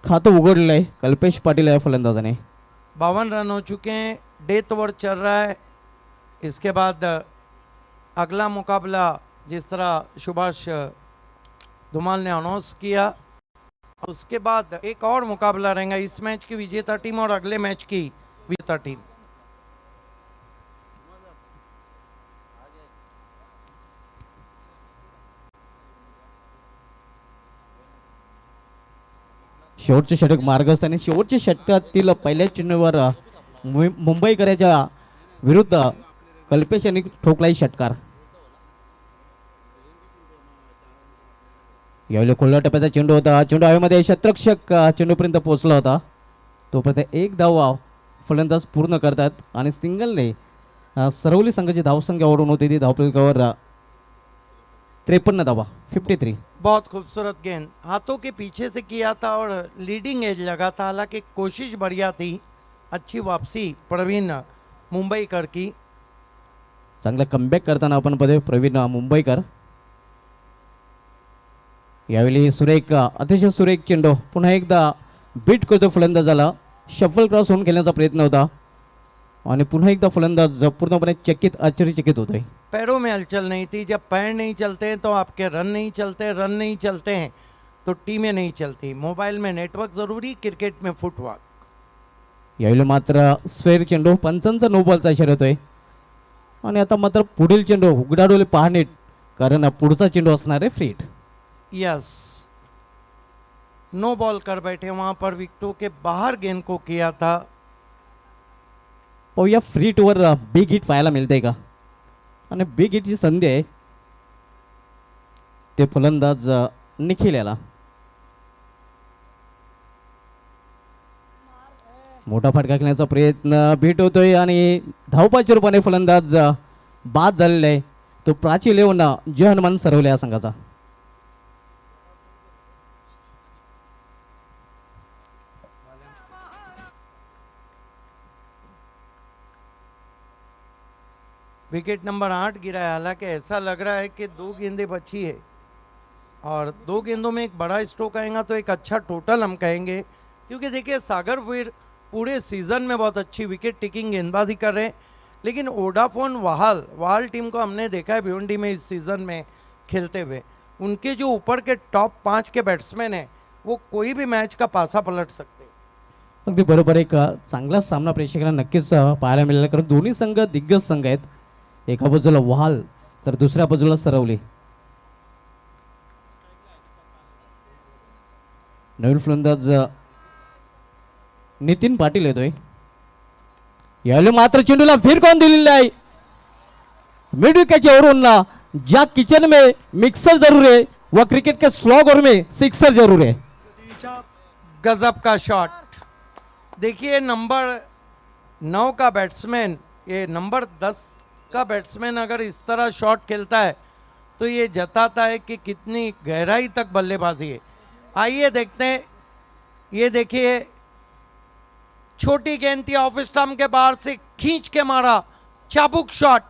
खातं उघडलं आहे कल्पेश पाटील या फलंदाजाने. 52 रन हो चुके हैं, डेथ ओवर चल रहा है. इसके बाद अगला मुकाबला जिस तरह सुभाष धुमाल ने अनाउंस किया, उसके बाद एक और मुकाबला रहेगा इस मैच की विजेता टीम और अगले मैच की विजेता टीम. शेवटचे षटक मार्गस्थ आणि शेवटच्या षटकातील पहिल्या चिन्हावर मुंबईकरांच्या विरुद्ध कल्पेश यांनी ठोकलाही षटकार. यावेळी खुल्या टप्प्याचा चेंडू होता. चेंडू हवेमध्ये क्षेत्ररक्षक चेंडूपर्यंत पोहोचला होता. तोपर्यंत एक धाव फलंदाज पूर्ण करतात आणि सिंगलने सरवली संघाची धावसंख्या वाढवून होती ती धावफलकावर 53 धावा, 53. बहुत खूबसूरत गेंद हाथों के पीछे से किया था और लीडिंग एज लगा था. हालांकि कोशिश बढ़िया थी, अच्छी वापसी प्रवीण मुंबईकर की. चांगला कमबॅक करताना आपण पदे प्रवीण मुंबईकर. यावेळी सुरेख, अतिशय सुरेख चेंडू पुन्हा एकदा बीट करतो फलंदाजाला. शफल क्रॉस होऊन खेळण्याचा प्रयत्न होता आणि पुन्हा एकदा फलंदाज पूर्णपणे चकित, आश्चर्यचकित होतोय. पैरों में हलचल नहीं थी. जब पैर नहीं चलते हैं तो आपके रन नहीं चलते, रन नहीं चलते हैं तो टीमें नहीं चलती. मोबाइल में नेटवर्क जरूरी, क्रिकेट में फुटवर्क. यावेळी मात्र स्फेअर चेंडू, पंचांचा नो बॉलचा इशारा होतोय आणि आता मात्र पुढील चेंडू उघडाडोले पाहणे, कारण पुढचा चेंडू असणार आहे फ्रीट. यस, नो बॉल कर बैठे वहां पर, विकेटों के बाहर गेंद को किया था. पाहूया फ्रीटवर बिग हिट पाहायला मिळते का, आणि बिग हिटची संधी आहे ते फलंदाज निखिल याला. मोठा फटका खेळण्याचा प्रयत्न बीट होतोय आणि धावपाच्या रूपाने फलंदाज बाद झालेला आहे. तो प्राची लेवून जे हनुमान सरवले या संघाचा. विकेट नंबर 8 गिरा है. हालांकि ऐसा लग रहा है कि 2 गेंदें बची है और 2 गेंदों में एक बड़ा स्ट्रोक आएगा तो एक अच्छा टोटल हम कहेंगे. क्योंकि देखिए सागर वीर पूरे सीजन में बहुत अच्छी विकेट टेकिंग गेंदबाजी कर रहे हैं, लेकिन वोडाफोन वाहल टीम को हमने देखा है भिवंडी में इस सीजन में खेलते हुए. उनके जो ऊपर के टॉप 5 के बैट्समैन हैं वो कोई भी मैच का पासा पलट सकते हैं. अगदी बरोबर. एक चांगला सामना प्रेक्षकांना नक्कीच पाहायला मिळाला, कारण दोन्ही संघ दिग्गज संघ आहेत. एका बाजूला वहाल तर दुसऱ्या बाजूला सरवली. नवीन फलंदाज नितीन पाटील येतोय. यावेळी मात्र चेंडूला फिर कौन दिलेला आहे. मिड विकेट के ओवरून ज्या किचन में मिक्सर जरूर है वह क्रिकेट के स्लॉग और में सिक्सर जरूर है. गजब का शॉट. देखिए नंबर 9 का बैट्समैन, ये नंबर 10 का बैट्समैन अगर इस तरह शॉट खेलता है तो ये जताता है कि कितनी गहराई तक बल्लेबाजी है. आइए देखते हैं. ये देखिए छोटी गेंद थी, ऑफ स्टंप के बाहर से खींच के मारा, चाबुक शॉट,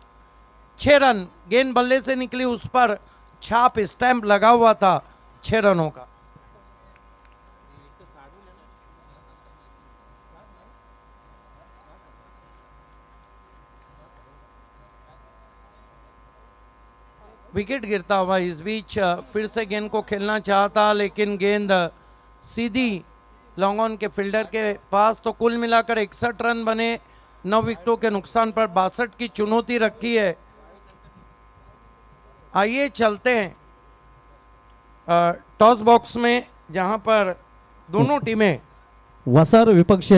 6 रन. गेंद बल्ले से निकली, उस पर छाप स्टैंप लगा हुआ था 6 रनों का. विकेट गिरता हुआ इस बीच फिर से गेंद को खेलना चाहता, लेकिन गेंद सीधी लॉन्ग ऑन के फील्डर के पास। तो कुल मिलाकर 61 रन बने, 9 विकेटों के नुकसान पर 62 की चुनौती रखी है। आइए चलते हैं टॉस बॉक्स में, जहां पर दोनों टीमें वसार विपक्ष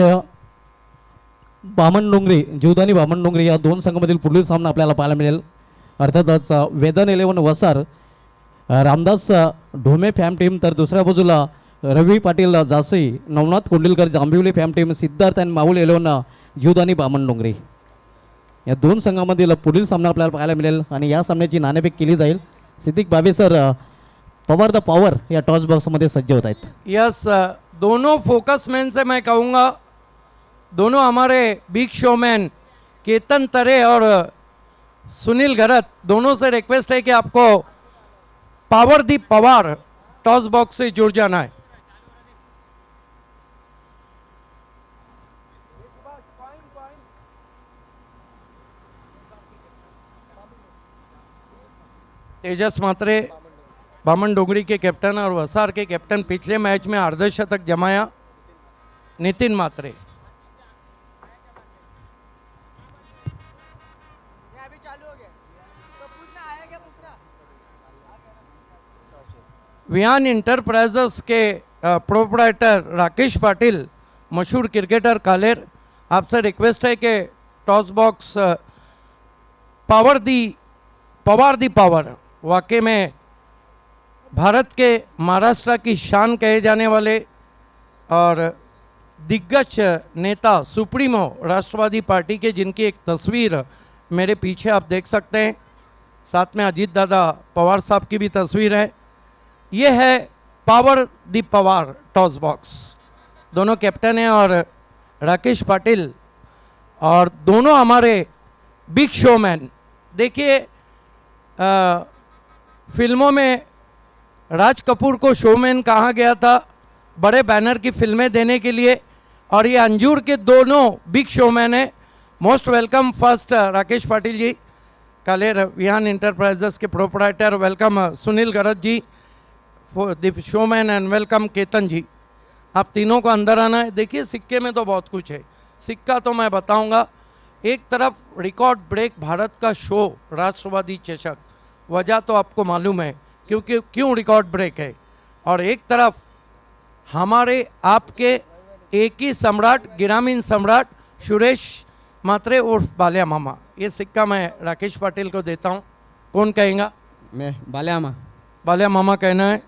बामणडोंगरी, जीवदानी बामणडोंगरी या दोन संघामधील पुढील सामना आपल्याला पाहायला मिळेल. अर्थातच वेदन 11 वसार, रामदास ढोमे फॅम टीम, तर दुसऱ्या बाजूला रवी पाटील जासई, नवनाथ कोंडिलकर जांभिवली फॅम टीम, सिद्धार्थ आणि माऊल 11 जीवदानी बामणडोंगरी. या दोन संघामधील पुढील सामना आपल्याला पाहायला मिळेल आणि या सामन्याची नाणेफेक केली जाईल. सिद्दीक बाबे सर, पवार द पॉवर या टॉस बॉक्समध्ये सज्ज होत आहेत. यस, दोनों फोकसमैन से मैं कहूँगा, दोनों हमारे बिग शोमैन केतन तरे और सुनील गरत, दोनों से रिक्वेस्ट है कि आपको पावर दी पवार टॉस बॉक्स से जुड़ जाना है. तेजस मात्रे बामन डोंगरी के कैप्टन और वसार के कैप्टन, पिछले मैच में अर्धशतक जमाया. नितिन मात्रे, विहान इंटरप्राइजेस के प्रोप्राइटर राकेश पाटिल, मशहूर क्रिकेटर कालेर, आपसे रिक्वेस्ट है कि toss box Pawar the power, वाकई में भारत के महाराष्ट्र की शान कहे जाने वाले और दिग्गज नेता सुप्रीमो राष्ट्रवादी पार्टी के, जिनकी एक तस्वीर मेरे पीछे आप देख सकते हैं, साथ में अजीत दादा पवार साहब की भी तस्वीर है. ये है पावर दी पवार टॉस बॉक्स. दोनों कैप्टन हैं और राकेश पाटिल, और दोनों हमारे बिग शोमैन. देखिए, फिल्मों में राज कपूर को शोमैन कहा गया था बड़े बैनर की फिल्में देने के लिए, और ये अंजूर के दोनों बिग शोमैन हैं. Most welcome first Rakesh Patil ji, Kaler Vihan enterprises के proprietor. Welcome Sunil Garat ji, the showman, and welcome Ketan ji. आप तीनों को अंदर आना है. देखिए, सिक्के में तो बहुत कुछ है. सिक्का तो मैं बताऊंगा. एक तरफ रिकॉर्ड ब्रेक भारत का शो राष्ट्रवादी चषक, वजह तो आपको मालूम है क्योंकि क्यों रिकॉर्ड ब्रेक है, और एक तरफ हमारे आपके एक ही सम्राट, ग्रामीण सम्राट सुरेश मात्रे उर्फ बालिया मामा. ये सिक्का मैं राकेश पाटिल को देता हूँ. कौन कहेगा? मैं बालियामा. बालिया मामा कहना है.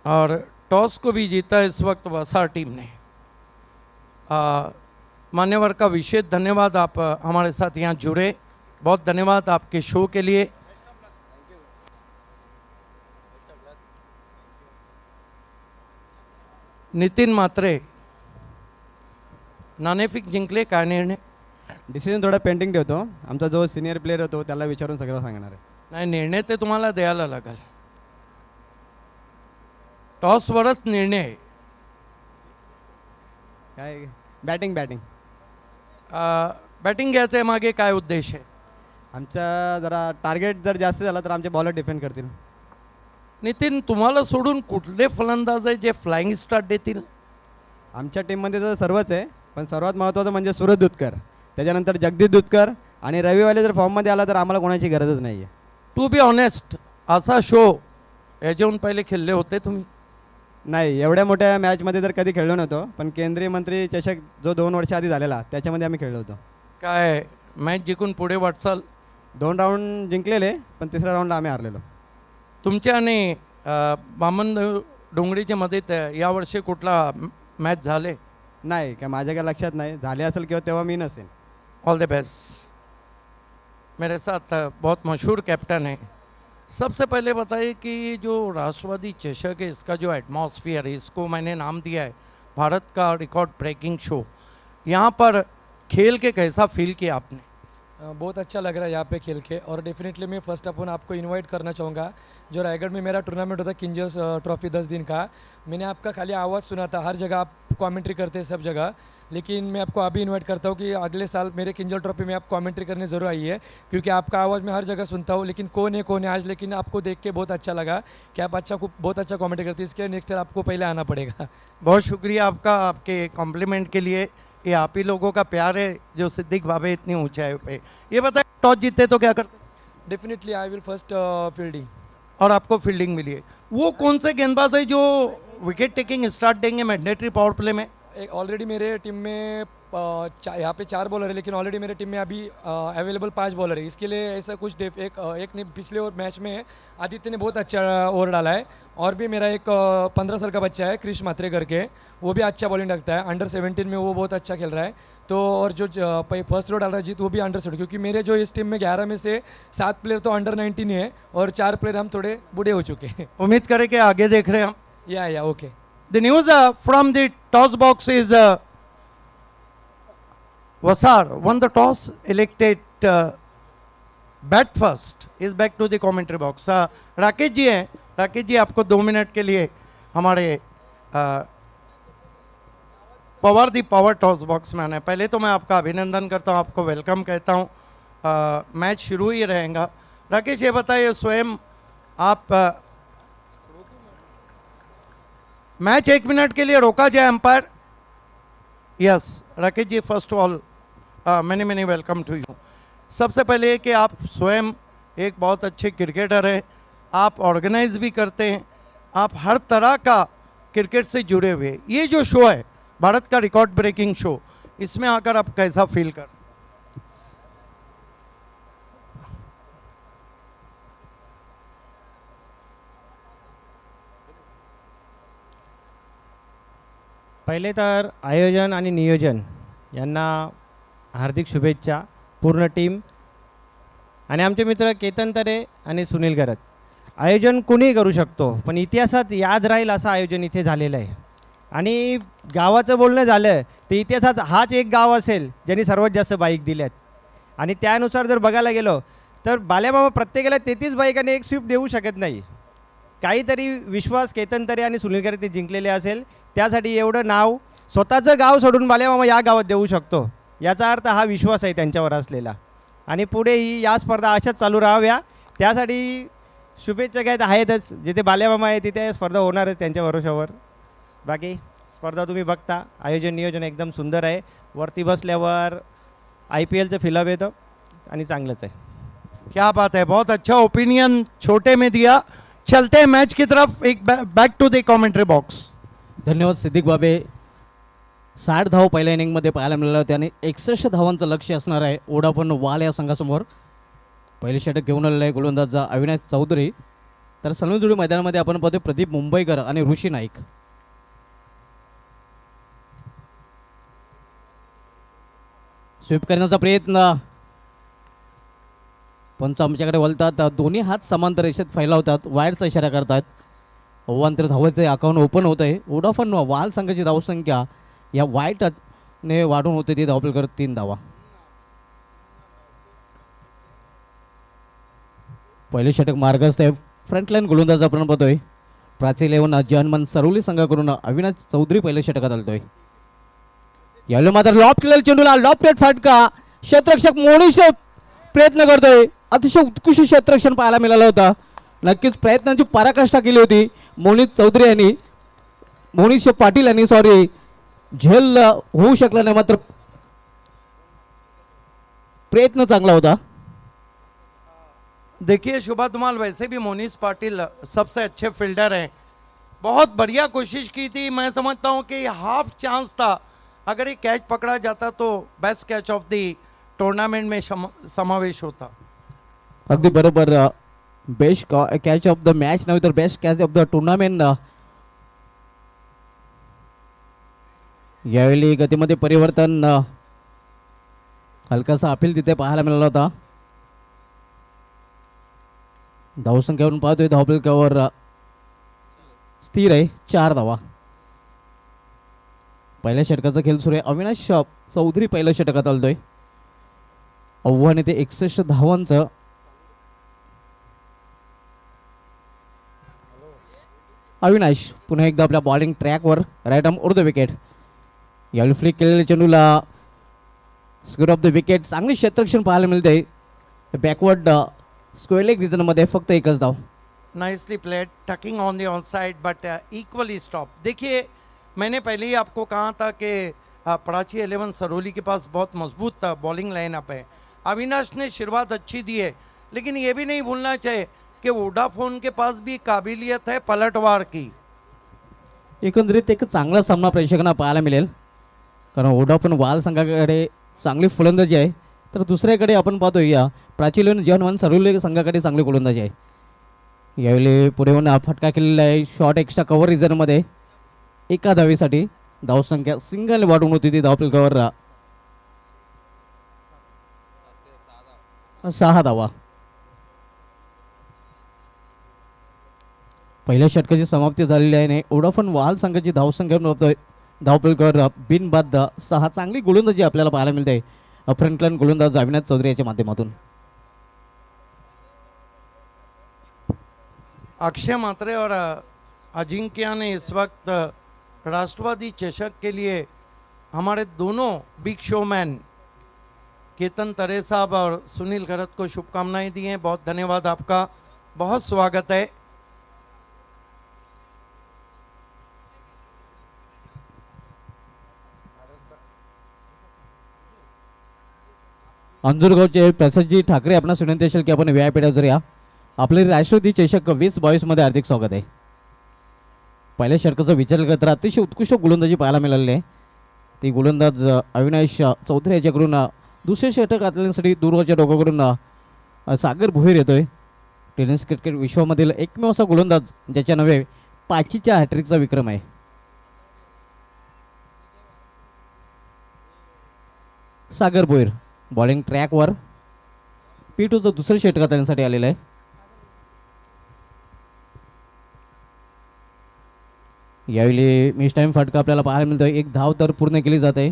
और टॉस को भी जीता इस वक्त वसार टीम ने. मान्यवर का विशेष धन्यवाद, आप हमारे साथ यहाँ जुड़े. बहुत धन्यवाद आपके शो के लिए. नितिन मात्रे, नाणेफेक जिंकले, काय निर्णय? डिसिजन थोडा पेंडिंग ठेवतो. आमचा जो सिनियर प्लेयर होतो त्याला विचारून सगळं सांगणार आहे. नाही, निर्णय ते तुम्हाला द्यायला लागेल. टॉसवरच निर्णय आहे. काय बॅटिंग बॅटिंग घ्यायचं मागे काय उद्देश आहे? आमचा जरा टार्गेट जर जास्त झाला तर आमचे बॉलर डिफेंड करतील. नितीन, तुम्हाला सोडून कुठले फलंदाज आहे जे फ्लाइंग स्टार्ट देतील? आमच्या टीममध्ये तर सर्वच आहे, पण सर्वात महत्त्वाचं म्हणजे सूरज दुधकर, त्याच्यानंतर जगदीश दुधकर, आणि रविवारी जर फॉर्ममध्ये आला तर आम्हाला कोणाची गरजच नाही आहे. टू बी ऑनेस्ट, असा शो याच्याहून पहिले खेळले होते तुम्ही? नाही, एवढ्या मोठ्या मॅचमध्ये तर कधी खेळलो नव्हतो, पण केंद्रीय मंत्री चषक जो 2 वर्ष आधी झालेला त्याच्यामध्ये आम्ही खेळलो होतो. काय मॅच जिंकून पुढे वाटचाल? 2 राऊंड जिंकलेले, पण तिसऱ्या राऊंडला आम्ही हारलेलो. तुमच्या आणि बामन डोंगरीच्या मध्ये यावर्षी कुठला मॅच झाले? नाही, काय माझ्या काय लक्षात नाही. झाले असेल किंवा तेव्हा मी नसेल. All the best. मेरे साथ बहुत मशहूर कैप्टन है. सबसे पहले बताइए कि जो राष्ट्रवादी चषक है, इसका जो एटमॉस्फेयर है, इसको मैंने नाम दिया है भारत का रिकॉर्ड ब्रेकिंग शो. यहाँ पर खेल के कैसा फील किया आपने? बहुत अच्छा लग रहा है यहाँ पे खेल के, और डेफिनेटली मैं फर्स्ट अपन आपको इनवाइट करना चाहूँगा. जो रायगढ़ में मेरा टूर्नामेंट होता किंजर्स ट्रॉफी 10 दिन का, मैंने आपका खाली आवाज़ सुना था. हर जगह आप कमेंट्री करते हैं, सब जगह. लेकिन मैं आपको अभी इनवाइट करता हूँ कि अगले साल मेरे किंजल ट्रॉफी में आप कमेंट्री करने ज़रूर आइए, क्योंकि आपका आवाज़ मैं हर जगह सुनता हूँ, लेकिन कौन है आज, लेकिन आपको देख के बहुत अच्छा लगा कि आप बहुत अच्छा कमेंट्री करती है, इसके लिए नेक्स्ट ईयर आपको पहले आना पड़ेगा। बहुत शुक्रिया आपका, आपके कॉम्प्लीमेंट के लिए। ये आप ही लोगों का प्यार है जो सिद्दीक भावे इतनी ऊंचाई पे। ये बताए टॉस जीतते तो क्या करते? Definitely I will first fielding. और आपको फील्डिंग मिली है। वो कौन से गेंदबाज है जो विकेट टेकिंग स्टार्ट देंगे मैंडेटरी पावर प्ले में? ऑलरेडी मेरे टीम में यहाँ पे 4 बॉलर है, लेकिन ऑलरेडी मेरे टीम में अभी अवेलेबल 5 बॉलर है। इसके लिए ऐसा कुछ एक ने पिछले मैच में आदित्य ने बहुत अच्छा ओवर डाला है, और भी मेरा एक 15 साल का बच्चा है क्रिश मात्रे करके, वो भी अच्छा बॉलिंग रखता है। अंडर 17 में वो बहुत अच्छा खेल रहा है। तो और जो फर्स्ट रो डाल रहा है जीत, वो भी अंडर 17, क्योंकि मेरे जो इस टीम में 11 में से 7 प्लेयर तो अंडर 19 है और 4 प्लेयर हम थोड़े बूढ़े हो चुके हैं। उम्मीद करें कि आगे देख रहे हैं हम। या okay. The news from the toss box is Vasar won the toss, elected bat first. Is back to the commentary box. Rakesh ji हैं। राकेश जी आपको 2 मिनट के लिए हमारे Pawar the power toss box में आना है। पहले तो मैं आपका अभिनंदन करता हूँ, आपको वेलकम कहता हूँ। मैच शुरू ही रहेगा। राकेश ये बताइए, स्वयं आप मैच 1 मिनट के लिए रोका जाए umpire? Yes Rakesh ji, first of all many welcome to you. सबसे पहले कि आप स्वयं एक बहुत अच्छे क्रिकेटर हैं, आप ऑर्गेनाइज भी करते हैं, आप हर तरह का क्रिकेट से जुड़े हुए। ये जो शो है भारत का रिकॉर्ड ब्रेकिंग शो, इसमें आकर आप कैसा फील कर? पहिले तर आयोजन आणि नियोजन यांना हार्दिक शुभेच्छा, पूर्ण टीम आणि आमचे मित्र केतन तरे आणि सुनील गरत। आयोजन कोणीही करू शकतो, पण इतिहासात याद राहील असं आयोजन इथे झालेलं आहे। आणि गावाचं बोलणं झालं तर इतिहासात हाच एक गाव असेल ज्यांनी सर्वात जास्त बाईक दिल्यात, आणि त्यानुसार जर बघायला गेलो तर बाल्यामामा प्रत्येकाला 33 बाईकाने एक स्विफ्ट देऊ शकत नाही। काहीतरी विश्वास केतन तरे आणि सुनील गरत जिंकलेले असेल, त्यासाठी एवढं नाव स्वतःचं गाव सोडून बाल्यामामा या गावात देऊ शकतो, याचा अर्थ हा विश्वास आहे त्यांच्यावर असलेला। आणि पुढेही या स्पर्धा अशाच चालू राहाव्या, त्यासाठी शुभेच्छा काय आहेतच। जिथे बाल्यामामा आहे तिथे स्पर्धा होणारच त्यांच्या भरोशावर। बाकी स्पर्धा तुम्ही बघता, आयोजन नियोजन एकदम सुंदर आहे। वरती बसल्यावर IPLचं फिलअप येतं आणि चांगलंच आहे। क्या बात है, बहुत अच्छा ओपिनियन छोटे में दिया। चलते हैं मैच की तरफ, एक back to the commentary box. धन्यवाद सिद्दीक बाबे। 60 धाव पहिल्या इनिंगमध्ये पाहायला मिळाल्या होत्या आणि 61 धावांचं लक्ष्य असणार आहे ओडाफोन वाल या संघासमोर। पहिले षटक घेऊन आलेला आहे गोलंदाज अविनाश चौधरी। तर सलूनजुडी मैदानामध्ये आपण पाहतोय प्रदीप मुंबईकर आणि ऋषी नाईक। स्वीप करण्याचा प्रयत्न, पंच आमच्याकडे वळतात, दोन्ही हात समांतर रेषेत फैलावतात, वायरचा इशारा करतात। अव्वांतर धावांचे अकाउंट ओपन होत आहे। वोडाफोन वाल संघाची धावसंख्या या वाईटने वाढून होते, ती धावपल करत 3 धावा। पहिले षटक मार्गस्थ आहे, फ्रंटलाईन गोलंदाज आपण पाहतोय प्राची 11 जनमन सरोली संघाकडून अविनाश चौधरी पहिले षटकात आलतोय। यावेळी मात्र लॉफ्ट केलेला चेंडूला लॉफ्ट प्लेट फटका, क्षेत्ररक्षक मोनिश प्रयत्न करतोय। अतिशय उत्कृष्ट क्षेत्ररक्षण पाहायला मिळालं होतं, नक्कीच प्रयत्नांची पराकाष्ठा केली होती मोनिश चौधरी यांनी, मोनिश पाटील यांनी सॉरी, झेल होऊ शकला नाही, मात्र प्रयत्न चांगला होता। देखिए शुभा धुमाल, वैसे भी मोनिश पाटिल सबसे अच्छे फील्डर हैं, बहुत बढ़िया कोशिश की थी। मैं समझता हूं कि हाफ चांस था, अगर ये कैच पकड़ा जाता तो best catch of the tournament में समावेश होता। अगदी बरोबर, best catch of the match नव्हे तर best catch of the tournament. यावेळी गतीमध्ये परिवर्तन, हलकासा अपील तिथे पाहायला मिळाला होता। धावसंख्येवरून पाहतोय धावफलकावर स्थिर आहे 4 धावा। पहिल्या षटकाचा खेळ सुरू आहे, अविनाश चौधरी पहिल्या षटकात आलतोय। आव्हान येते 61 धावांचं। अविनाश पुन्हा एकदा आपल्या बॉलिंग ट्रॅकवर, राईट आर्म उर्ध विकेट। यावेळी फ्लिक केलेल्या चेंडूला स्क्वेअर ऑफ द विकेट, चांगली क्षेत्ररक्षण पाहायला मिळते. बॅकवर्ड स्क्वेअर लेग रिजनमध्ये फक्त एकच धाव. Nicely played, talking on the on side but equally stop. देखिए मैंने पहले ही आपको कहा था कि पराची 11 सरोली के पास बहुत मजबूत बॉलिंग लाइनअप है. अविनाश ने शुरुआत अच्छी दी है, लेकिन ये भी नहीं भूलना चाहिए कि वोडाफोन के पास भी काबिलियत है पलटवार की. एकंदरीत एक चांगला सामना प्रेक्षकांना पाहायला मिळेल, कारण वोडाफोन वाल संघाकडे चांगली फलंदाजी आहे, तर दुसऱ्याकडे आपण पाहतो या प्राची 11 जॉन सरोली संघाकडे चांगली गोलंदाजी आहे. यावेळी पुढे येऊन फटका केलेला आहे शॉर्ट एक्स्ट्रा कव्हर रिजनमध्ये एका धावेसाठी. धावसंख्या सिंगल वाढून होती ती धावफलकावर 6 धावा. पहिल्या षटकाची समाप्ती झालेली आहे. वोडाफोन वाल संघाची धावसंख्या धावफलकावर बिनबाद 6. चांगली गोलंदाजी आपल्याला पाहायला मिळते फ्रंटलाईन गोलंदाज अविनाश चौधरी याच्या माध्यमातून. अक्षय मात्रे और अजिंक्य ने इस वक्त राष्ट्रवादी चषक के लिए हमारे दोनों बिग शोमैन केतन तरे साहब और सुनील गरत को शुभकामनाएं दी हैं. बहुत धन्यवाद आपका, बहुत स्वागत है. अंजूरगावचे प्रसादजी ठाकरे आपणास विनंती असेल की आपण व्यासपीठावर या. आपले राष्ट्रवादी चषक 2022 मध्ये हार्दिक स्वागत आहे. पहिल्या षटकाचा विचार केला तर अतिशय उत्कृष्ट गोलंदाजी पाहायला मिळाली आहे. ती गोलंदाज अविनाश चौधरी याच्याकडून दुसऱ्या षटक घातल्यासाठी दूरवरच्या डोक्याकडून सागर भोईर येतोय. टेनिस क्रिकेट विश्वामधील एकमेव असा गोलंदाज ज्याच्या नव्हे 5च्या हॅट्रिकचा विक्रम आहे. सागर भोईर बॉलिंग ट्रॅकवर P2चं दुसरं षटक घालण्यासाठी आलेलं आहे. यावेळी मिस टाइम फटका आपल्याला पाहायला मिळतोय. एक धाव तर पूर्ण केली जाते.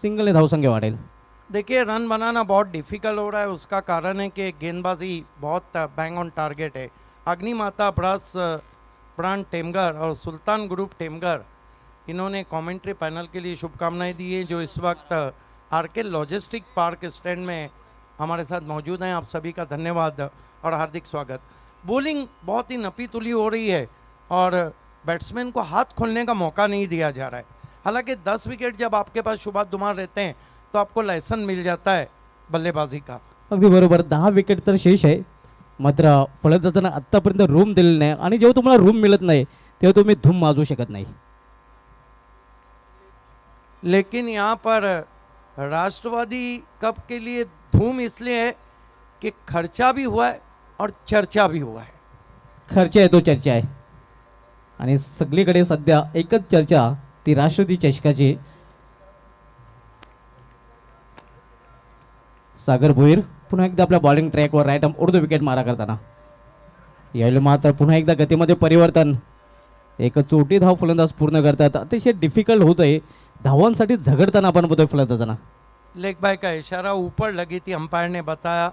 सिंगल धावसंख्या वाढेल. देखिए रन बनाना बहुत डिफिकल्ट हो रहा है. उसका कारण है कि गेंदबाजी बहुत बैंग ऑन टारगेट है. अग्निमाता ब्रास प्राण टेमगर और सुल्तान ग्रुप टेमगर इन्होंने कमेंट्री पैनल के लिए शुभकामनाएं दी है, जो इस वक्त आरके लॉजिस्टिक पार्क स्टैंड में हमारे साथ मौजूद हैं. आप सभी का धन्यवाद और हार्दिक स्वागत. बॉलिंग बहुत ही नपी तुली हो रही है और बैट्समैन को हाथ खोलने का मौका नहीं दिया जा रहा है. हालांकि 10 विकेट जब आपके पास शुभात धुमार रहते हैं तो आपको लायसन मिल जाता है बल्लेबाजी का. अगदी बरोबर. 10 विकेट तर शेष आहे, मात्र फलंदाजांना आत्तापर्यंत रूम दिलेलं नाही, आणि जेव्हा तुम्हाला रूम मिळत नाही तेव्हा तुम्ही धूम माजू शकत नाही. लेकिन यहाँ पर राष्ट्रवादी कप के लिए धूम इसलिए है कि खर्चा भी हुआ है और चर्चा भी हुआ है. खर्च आहे तो चर्चा आहे, आणि सगळीकडे सध्या एकच चर्चा ती राष्ट्रवादी चषकाची. सागर भोईर पुन्हा एकदा आपल्या बॉलिंग ट्रॅकवर राईट आर्म उर्दू विकेट मारा करताना. यावेळी मात्र पुन्हा एकदा गतीमध्ये परिवर्तन. एक चोटी धाव फलंदाज पूर्ण करतात. अतिशय डिफिकल्ट होत आहे धावांसाठी झगडताना आपण बघतोय फलंदाजांना. लेग बाय का इशारा ऊपर लगी थी, अंपायर ने बताया.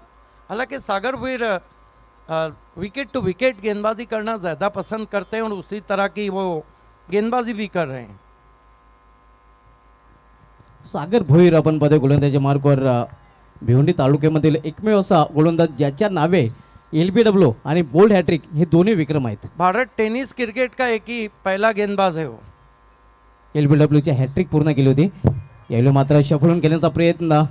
हालांकि सागर भोईर विकेट टू विकेट गेंदबाजी करना ज़्यादा पसंद करते हैं और उसी तरह की वो गेंदबाजी भी कर रहे हैं. सागर भोईर आपण बघतोय गोलंदाजी मार्कवर भिवंडी तालुक्यामधील एकमेव असा गोलंदाज ज्याच्या नावे LBW आणि बोल्ड हॅट्रिक हे दोन्ही विक्रम आहेत. भारत टेनिस क्रिकेट का एक ही पहला गेंदबाज है वो. LBWची हॅट्रिक पूर्ण केली होती. यावेळी मात्र शफलून केल्याचा प्रयत्न.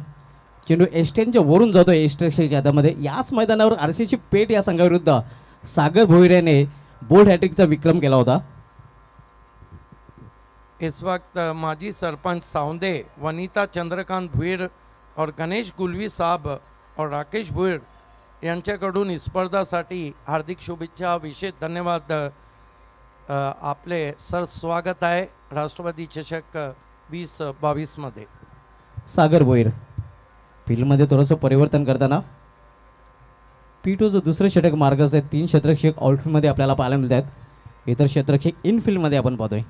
चेंडू एस्टेनच्या वरून जातो एस्ट्रेक्सच्या हातामध्ये. याच मैदानावर RCC पेठ या संघाविरुद्ध सागर भोईर याने बोल्ड हॅट्रिकचा विक्रम केला होता. इस वक्त माजी सरपंच साउंदे, वनिता चंद्रकांत भुईर और गणेश गुलवी साहब और राकेश भुईर यांच्याकडून स्पर्धासाठी हार्दिक शुभेच्छा, विशेष धन्यवाद. आपले सर स्वागत आहे राष्ट्रवादी चषक 2022 मध्ये. सागर भोईर फील्डमध्ये थोडंसं परिवर्तन करताना P2चं दुसरं षटक मार्गास आहे. 3 क्षेत्ररक्षक आउटफील्डमध्ये आपल्याला पाहायला मिळत आहेत. इतर क्षेत्ररक्षक इनफील्डमध्ये आपण पाहतोय.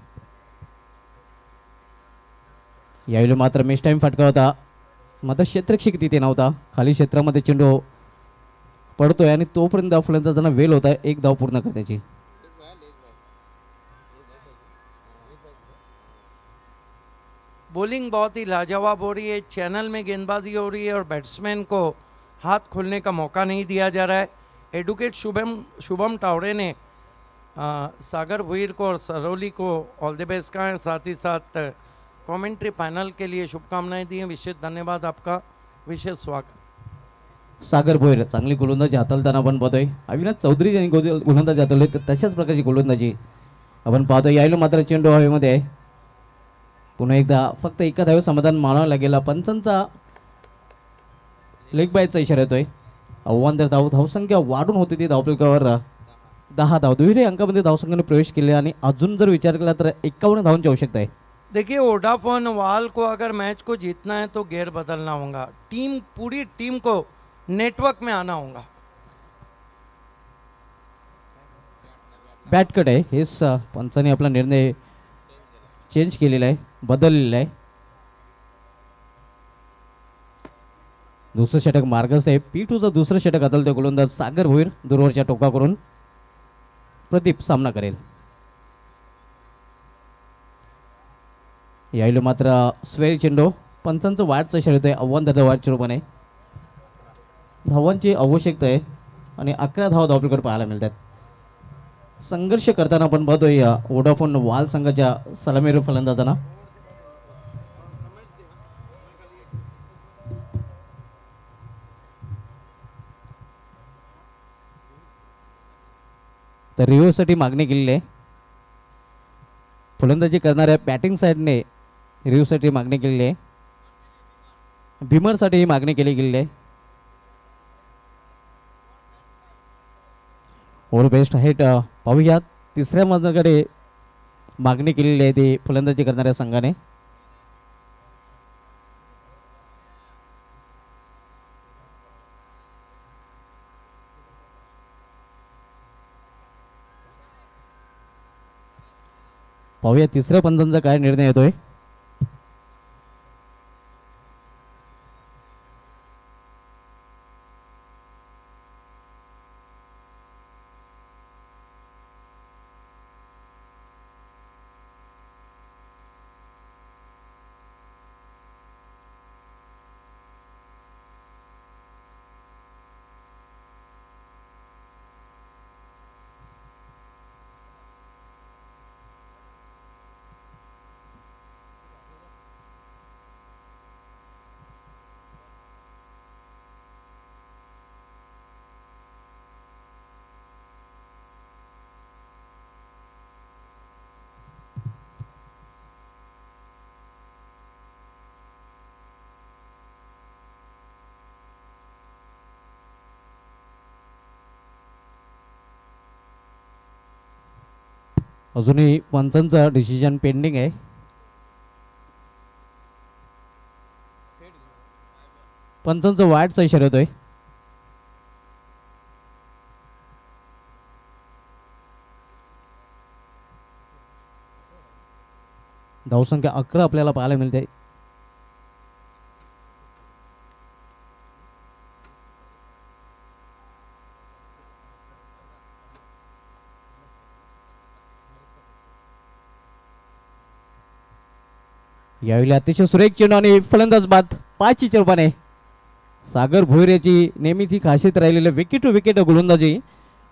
यावेळी मात्र मिस टाईम फटका होता, मात्र क्षेत्ररक्षक तिथे नव्हता. खाली क्षेत्रामध्ये चेंडू पडतोय आणि तोपर्यंत फलंदाजांना वेळ होता एक धाव पूर्ण करण्याची. बॉलिंग बहुत ही लाजवाब हो रही है, चैनल में गेंदबाजी हो रही है और बैट्समैन को हाथ खोलने का मौका नहीं दिया जा रहा है। एडवोकेट शुभम शुभम टावड़े ने सागर भुईर को और सरोली को ऑल द बेस्ट कहा है, साथ ही साथ कमेंट्री पैनल के लिए शुभकामनाएं दी हैं। विशेष धन्यवाद आपका, विशेष स्वागत। सागर भोयर चांगली गोलंदाजी हाताळताना आपण पाहतोय. अविनाश चौधरी यांनी गोलंदाजी हाताळली, तर तशाच प्रकारची गोलंदाजी आपण पाहतोय. यायला मात्र चेंडू हवेमध्ये आहे. पुन्हा एकदा फक्त एका धावे समाधान मानावं लागेल. पंचांचा लेग बायचा इशारा येतोय. आव्हान तर धावसंख्या वाढून होती ती धावफलकावर 10 धाव. दुहेरी अंकामध्ये धावसंख्येने प्रवेश केले आणि अजून जर विचार केला तर 51 धावांची आवश्यकता आहे. देखिए वोडाफोन वाल को अगर मैच को जीतना है तो गेयर बदलना होगा, पूरी टीम को नेटवर्क में आना होगा। बॅट कट आहे, हेच पंचांनी आपला निर्णय चेंज केलेला आहे, बदललेला आहे. दुसरं षटक मार्गस्थ आहे. P2चं दुसरं षटक हाताळतोय गोलंदाज सागर भोईर. दूरवरच्या टोका करून प्रदीप सामना करेल. यायला मात्र स्वेरी चेंडू पंचांचं वाटचं इशारा येतोय. आव्हान दादा वाटच्या रूपाने धावांची आवश्यकता आहे आणि 11 धावा धावपलीकडे पाहायला मिळतात. संघर्ष करताना आपण पाहतोय या वोडाफोन वाल संघाच्या सलामीवीर फलंदाजांना. तर रिओसाठी मागणी केलेली आहे. फलंदाजी करणाऱ्या बॅटिंग साईडने रिओसाठी मागणी केलेली आहे. बिमरसाठी ही मागणी केली गेलेली आहे. ओव्हर बेस्ट हाईट पाहूया. तिसऱ्या मजल्याकडे मागणी केलेली आहे ती फलंदाजी करणाऱ्या संघाने. पाहूया तिसऱ्या पंचांचा काय निर्णय येतोय. अजूनही पंचांचा डिसिजन पेंडिंग आहे. पंचांचा वाईटचा इशारा येतोय. धावसंख्या 11 आपल्याला पाहायला मिळते. यावेळी अतिशय सुरेख चेंडू आणि फलंदाज बाद 5 रूपाने. सागर भोईर याची नेहमीची खासियत राहिलेली विकेट टू विकेट गोलंदाजी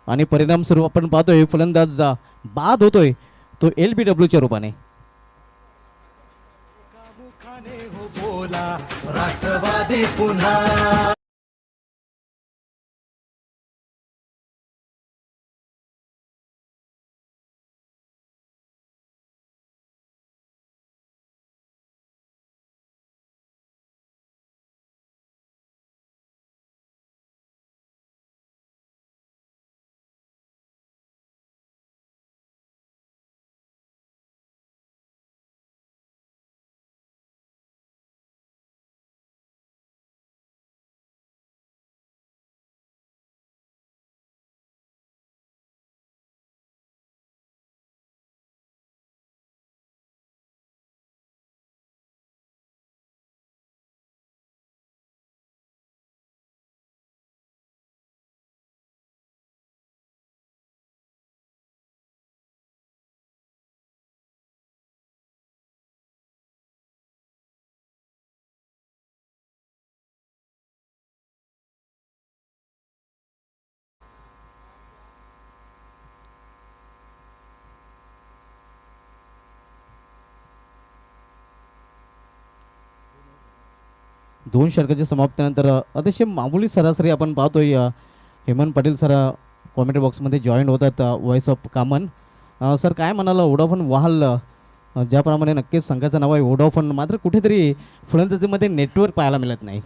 आणि परिणाम स्वरूप आपण पाहतोय फलंदाज बाद होतोय तो LBWच्या रूपाने. राष्ट्रवादी पुन्हा 2 षटकाच्या समाप्तीनंतर अतिशय मामूली सरासरी आपण पाहतोय हेमंत पाटील सर कॉमेंट्री बॉक्समध्ये जॉईन होतात वॉइस ऑफ कामन. सर काय म्हणाला वोडाफोन वाहल ज्याप्रमाणे नक्कीच संघाचं नाव आहे वोडाफोन, मात्र कुठेतरी फलंदाजीमध्ये नेटवर्क पाहायला मिळत नाही.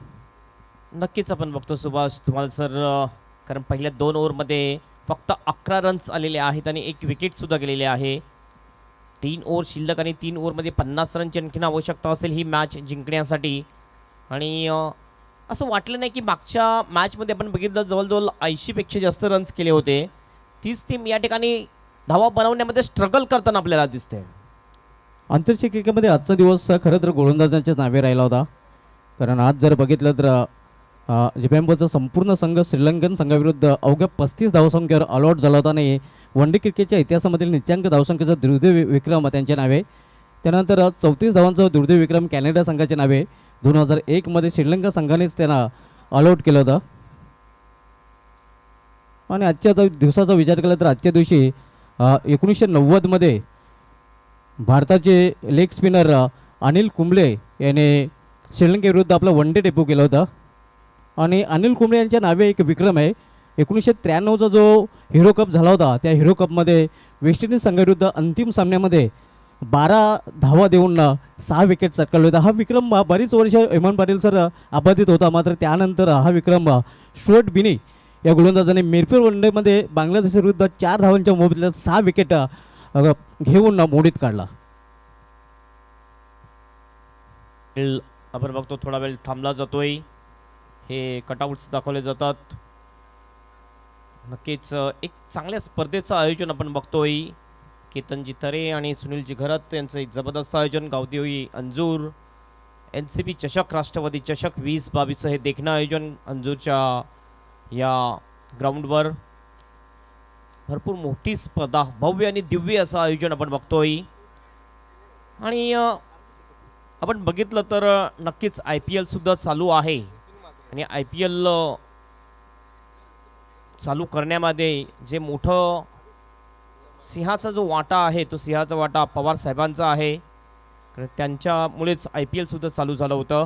नक्कीच आपण बघतो सुभाष तुम्हाला सर, कारण पहिल्या 2 ओव्हरमध्ये फक्त 11 रन्स आलेले आहेत आणि 1 विकेटसुद्धा गेलेले आहे. 3 ओव्हर शिल्लक आणि 3 ओव्हरमध्ये 50 रनची आणखीन आवश्यकता असेल ही मॅच जिंकण्यासाठी. आणि असं वाटलं नाही की मागच्या मॅचमध्ये आपण बघितलं जवळजवळ 80पेक्षा जास्त रन्स केले होते. तीच टीम या ठिकाणी धावा बनवण्यामध्ये स्ट्रगल करताना आपल्याला दिसते. आंतरराष्ट्रीय क्रिकेटमध्ये आजचा दिवस खरं तर गोलंदाजांच्याच नावे राहिला होता. कारण आज जर बघितलं तर झिम्बाब्वेचा संपूर्ण संघ श्रीलंकन संघाविरुद्ध अवघ्या 35 धावसंख्येवर ऑल आउट झाला होता आणि वन डे क्रिकेटच्या इतिहासामधील निच्चांक धावसंख्येचा दुर्दैवी विक्रम त्यांच्या नावे. त्यानंतर 34 धावांचा दुर्दैवी विक्रम कॅनडा संघाच्या नावे 2001 मध्ये श्रीलंका संघानेच त्यांना ऑल आउट केलं होतं. आणि आजच्या दिवसाचा विचार केला तर आजच्या दिवशी 1990 मध्ये भारताचे लेग स्पिनर अनिल कुंबळे याने श्रीलंकेविरुद्ध आपला वन डे डेब्यू केला होता. आणि अनिल कुंबळे यांच्या नावे एक विक्रम आहे. 1993चा जो हिरो कप झाला होता त्या हिरो कपमध्ये वेस्ट इंडिज संघाविरुद्ध अंतिम सामन्यामध्ये 12 धावा देऊन 6 विकेट चटकावले होते. हा विक्रम बरीच वर्ष हेमंत पाटील सर अबाधित होता, मात्र त्यानंतर हा विक्रम स्टुअर्ट बिनी या गोलंदाजाने मिरपूर वनडेमध्ये बांगलादेशविरुद्ध 4 धावांच्या मोबदल्यात 6 विकेट घेऊन मोडीत काढला. आपण बघतो थोडा वेळ थांबला जातोय, हे कटआउट्स दाखवले जातात. नक्कीच एक चांगल्या स्पर्धेचं आयोजन आपण बघतोय. केतनजी तरे आणि सुनीलजी घरत यांचं एक जबरदस्त आयोजन. गावदेवी अंजूर NCB चषक, राष्ट्रवादी चषक 2022 हे देखणं आयोजन अंजूरच्या या ग्राउंडवर. भरपूर मोठी स्पर्धा, भव्य आणि दिव्य असं आयोजन आपण बघतोय. आणि आपण बघितलं तर नक्कीच IPL सुद्धा चालू आहे आणि IPL चालू करण्यामध्ये जे मोठं सिंहाचा जो वाटा आहे तो सिंहाचा वाटा पवार साहेबांचा आहे, कारण त्यांच्यामुळेच IPL सुद्धा चालू झालं होतं.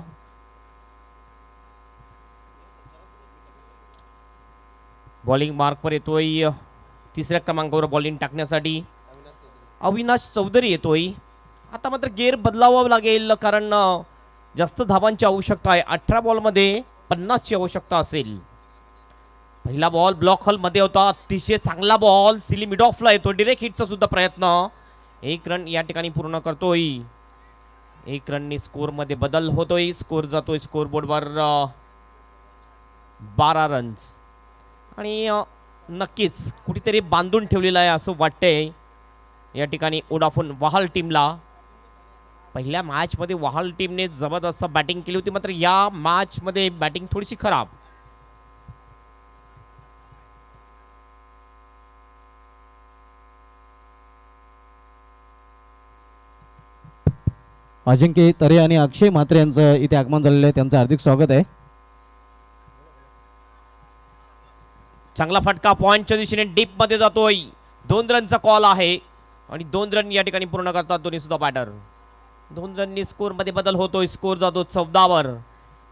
बॉलिंग मार्कवर येतोय 3ऱ्या क्रमांकावर बॉलिंग टाकण्यासाठी अविनाश चौधरी येतोय. आता मात्र गेअर बदलावं लागेल, कारण जास्त धावांची आवश्यकता आहे. 18 बॉलमध्ये 50ची आवश्यकता असेल. पहिला बॉल ब्लॉक हॉलमध्ये होता, अतिशय चांगला बॉल सिली मिड ऑफला येतो. डिरेक्ट हिटचा सुद्धा प्रयत्न. 1 रन या ठिकाणी पूर्ण करतोय. 1 रननी स्कोअरमध्ये बदल होतोय. स्कोअर जातोय स्कोअरबोर्डवर 12 रन्स. आणि नक्कीच कुठेतरी बांधून ठेवलेलं आहे असं वाटतंय या ठिकाणी वोडाफोन वाहल टीमला. पहिल्या मॅचमध्ये वाहल टीमने जबरदस्त बॅटिंग केली होती, मात्र या मॅचमध्ये बॅटिंग थोडीशी खराब. अजिंक्य तरे आणि अक्षय म्हात्रे यांचं इथे आगमन झालेलं आहे, त्यांचं हार्दिक स्वागत आहे. चांगला फटका पॉइंटच्या दिशेने डीप मध्ये जातोय. 2 रनचा कॉल आहे आणि 2 रन या ठिकाणी पूर्ण करतात दोन्ही सुद्धा बॅटर. 2 रननी स्कोअर मध्ये बदल होतोय. स्कोअर जातो 14वर.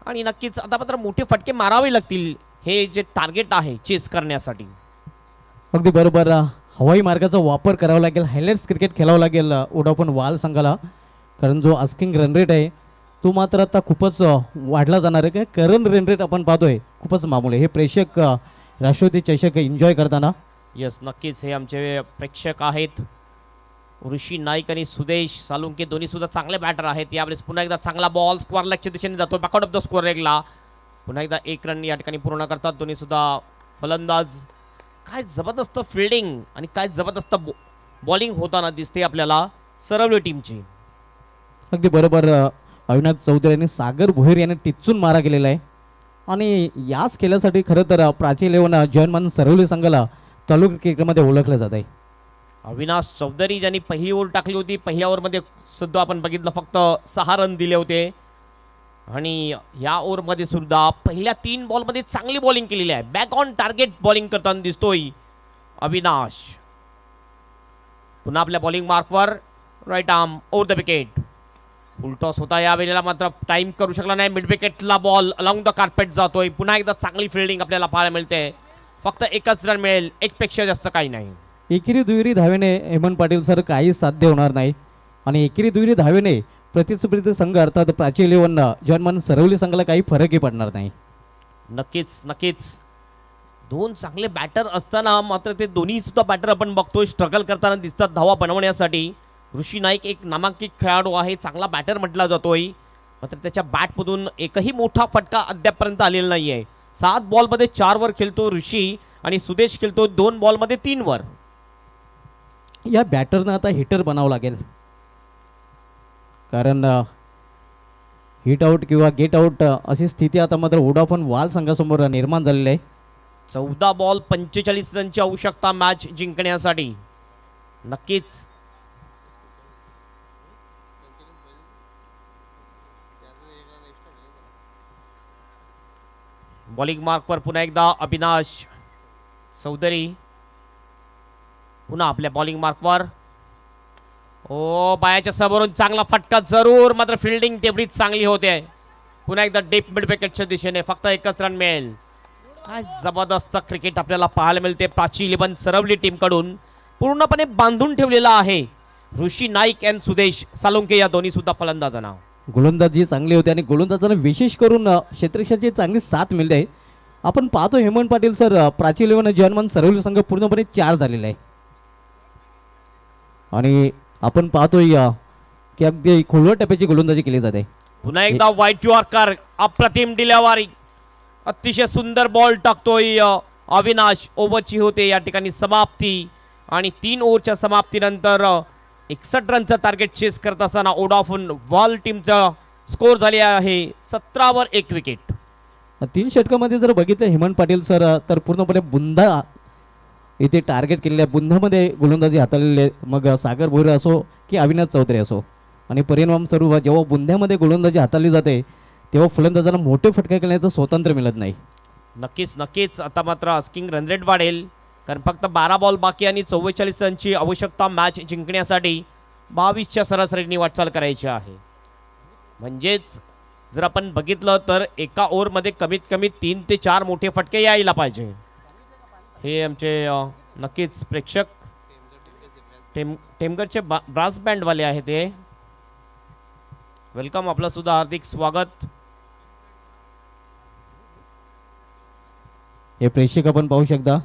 आणि नक्कीच आता मात्र मोठे फटके मारावे लागतील हे जे टार्गेट आहे चेस करण्यासाठी. अगदी बरोबर. हवाई मार्गाचा वापर करावा लागेल, हायलाइट्स क्रिकेट खेळावं लागेल वोडाफोन वाल संघाला, कारण जो आस्किंग रन रेट आहे तो मात्र आता खूपच वाढला जाणार आहे. करंट रन रेट आपण पाहतोय खूपच मामूली. हे प्रेक्षक राष्ट्रवादी चषक एन्जॉय करताना. यस, नक्कीच हे आमचे प्रेक्षक आहेत. ऋषी नाईक आणि सुदेश सालुंके दोन्ही सुद्धा चांगले बॅटर आहेत. यावेळेस पुन्हा एकदा चांगला बॉल स्क्वेअर लेगच्या दिशेने जातो. बॅकआउट ऑफ द स्कोअर लेगला पुन्हा एकदा 1 रन या ठिकाणी पूर्ण करतात दोन्ही सुद्धा फलंदाज. काय जबरदस्त फिल्डिंग आणि काय जबरदस्त बॉलिंग होताना दिसते आपल्याला सरवली टीमची. अगदी बरोबर. अविनाश चौधरी आणि सागर भोईर यांनी टिचून मारा केलेला आहे आणि याच खेळासाठी खरं तर प्राची 11 जॉईन सरवली संघाला तालुका क्रिकेटमध्ये ओळखलं जात आहे. अविनाश चौधरी ज्यांनी पहिली ओव्हर टाकली होती, पहिल्या ओव्हरमध्ये सुद्धा आपण बघितलं फक्त 6 रन दिले होते. आणि या ओव्हरमध्ये सुद्धा पहिल्या 3 बॉलमध्ये चांगली बॉलिंग केलेली आहे. बॅक ऑन टार्गेट बॉलिंग करताना दिसतोय अविनाश. पुन्हा आपल्या बॉलिंग मार्कवर right arm over the wicket. Full toss होता यावेळेला मात्र टाइम करू शकला नाही. मिड विकेटला बॉल अलॉंग द कार्पेट जातोय. पुन्हा एकदा चांगली फिल्डिंग आपल्याला पाहायला मिळते. फक्त एकच रन मिळेल, एकपेक्षा जास्त काही नाही. एकेरी दुहेरी धावेने हेमंत पाटील सर काही साध्य होणार नाही आणि एकेरी दुहेरी धावेने प्रतिस्पर्धी संघ अर्थात प्राची इलेव्हन जॉनमन सरवली संघाला काही फरकही पडणार नाही. नक्कीच नक्कीच दोन चांगले बॅटर असताना मात्र ते दोन्ही सुद्धा बॅटर आपण बघतोय स्ट्रगल करताना दिसतात धावा बनवण्यासाठी. ऋषी नाईक एक नामांकित खेळाडू आहे, चांगला बॅटर म्हटला जातोय, मात्र त्याच्या बॅटमधून एकही मोठा फटका अद्यापपर्यंत आलेला नाही आहे. 7 बॉलमध्ये 4 वर खेळतो ऋषी आणि सुदेश खेळतो 2 बॉलमध्ये 3 वर. या बॅटरनं आता हिटर बनावं लागेल, कारण हिट आउट किंवा गेट आउट अशी स्थिती आता मात्र वोडाफोन वाल संघासमोर निर्माण झालेली आहे. 14 बॉल 45 रनची आवश्यकता मॅच जिंकण्यासाठी. नक्कीच बॉलिंग मार्कवर पुन्हा एकदा अविनाश चौधरी पुन्हा आपल्या बॉलिंग मार्कवर. ओ बायाच्या समोरून चांगला फटका जरूर, मात्र फिल्डिंग तेवढीच चांगली होते. पुन्हा एकदा डीप मिड विकेटच्या दिशेने फक्त एकच रन मिळेल. काय जबरदस्त क्रिकेट आपल्याला पाहायला मिळते. प्राची इलेव्हन सरवली टीम कडून पूर्णपणे बांधून ठेवलेला आहे. ऋषी नाईक अँड सुदेश सालुंके या दोन्ही सुद्धा फलंदाजांना. गोलंदाजी चांगली होती आणि गोलंदाजांना विशेष करून क्षेत्ररक्षणाची चांगली साथ मिळते. आपण पाहतो हेमंत पाटील सर प्राची इलेव्हन जॉनमन सरवली संघ पूर्णपणे 4 झालेला आहे आणि आपण पाहतोय की अगदी खोलवर टप्प्याची गोलंदाजी केली जाते. पुन्हा एकदा व्हाईट यॉर्कर, अप्रतिम डिलेवरी, अतिशय सुंदर बॉल टाकतोय अविनाश. ओव्हरची होते या ठिकाणी समाप्ती आणि 3 ओव्हरच्या समाप्तीनंतर 61 रनचा टार्गेट चेस करत असताना वोडाफोन वॉल टीमचा स्कोर झाले आहे 17 वर 1 विकेट. 3 षटकामध्ये जर बघितलं हेमंत पाटील सर तर पूर्णपणे बुंधा इथे टार्गेट केलेले आहे. बुंधामध्ये गोलंदाजी हाताळलेली आहे, मग सागर भोईर असो की अविनाश चौधरी असो. आणि परिणाम स्वरूप जेव्हा बुंध्यामध्ये गोलंदाजी हाताळली जाते तेव्हा फलंदाजांना मोठे फटके खेळण्याचं स्वातंत्र्य मिळत नाही. नक्कीच नक्कीच आता मात्र आस्किंग रन रेट वाढेल, कारण फक्त 12 बॉल बाकी आणि 44 रनची आवश्यकता मॅच जिंकण्यासाठी. 22च्या सरासरीने वाटचाल करायची आहे. म्हणजेच जर आपण बघितलं तर एका ओव्हरमध्ये कमीत कमी 3 ते 4 मोठे फटके यायला पाहिजे. हे आमचे नक्कीच प्रेक्षक टेमगडचे ब्रास बँडवाले आहेत. ते वेलकम, आपलं सुद्धा हार्दिक स्वागत. हे प्रेक्षक आपण पाहू शकता.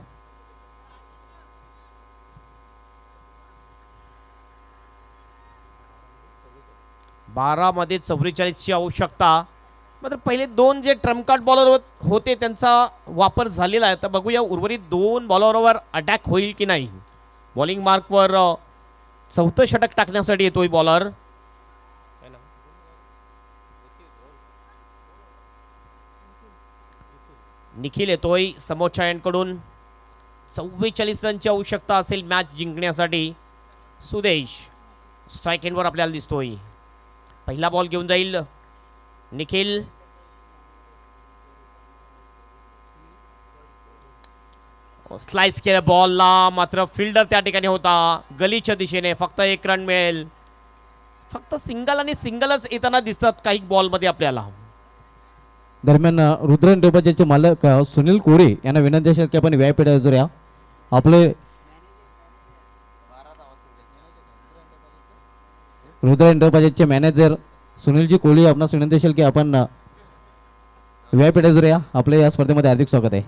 बारा मध्ये 44ची आवश्यकता. मात्र पहिले 2 जे ट्रम्प कार्ड बॉलर होते त्यांचा वापर झालेला आहे. तर बघूया उर्वरित 2 बॉलरवर अटॅक होईल की नाही. बॉलिंग मार्कवर 4थं षटक टाकण्यासाठी येतोय बॉलर. निखिल येतोय समोरच्या एंडकडून. 44 रनची आवश्यकता असेल मॅच जिंकण्यासाठी. सुदेश स्ट्राईक एंडवर आपल्याला दिसतोय. पहिला बॉल घेऊन जाईल निखिल. स्लाइस केल्या बॉलला, मात्र फिल्डर त्या ठिकाणी होता गलीच्या दिशेने. फक्त 1 रन मिळेल. फक्त सिंगल आणि सिंगलच येताना दिसतात काही बॉलमध्ये आपल्याला. दरम्यान रुद्र इंडोबाजीचे मालक सुनील कोरे यांना विनंती असेल की आपण व्यायपीठ जोऱ्या आपले रुद्र इंडोबाजीचे मॅनेजर सुनीलजी कोहली आपणास विनंती असेल की आपण व्यायपीठ जोऱ्या. आपले या स्पर्धेमध्ये हार्दिक स्वागत आहे.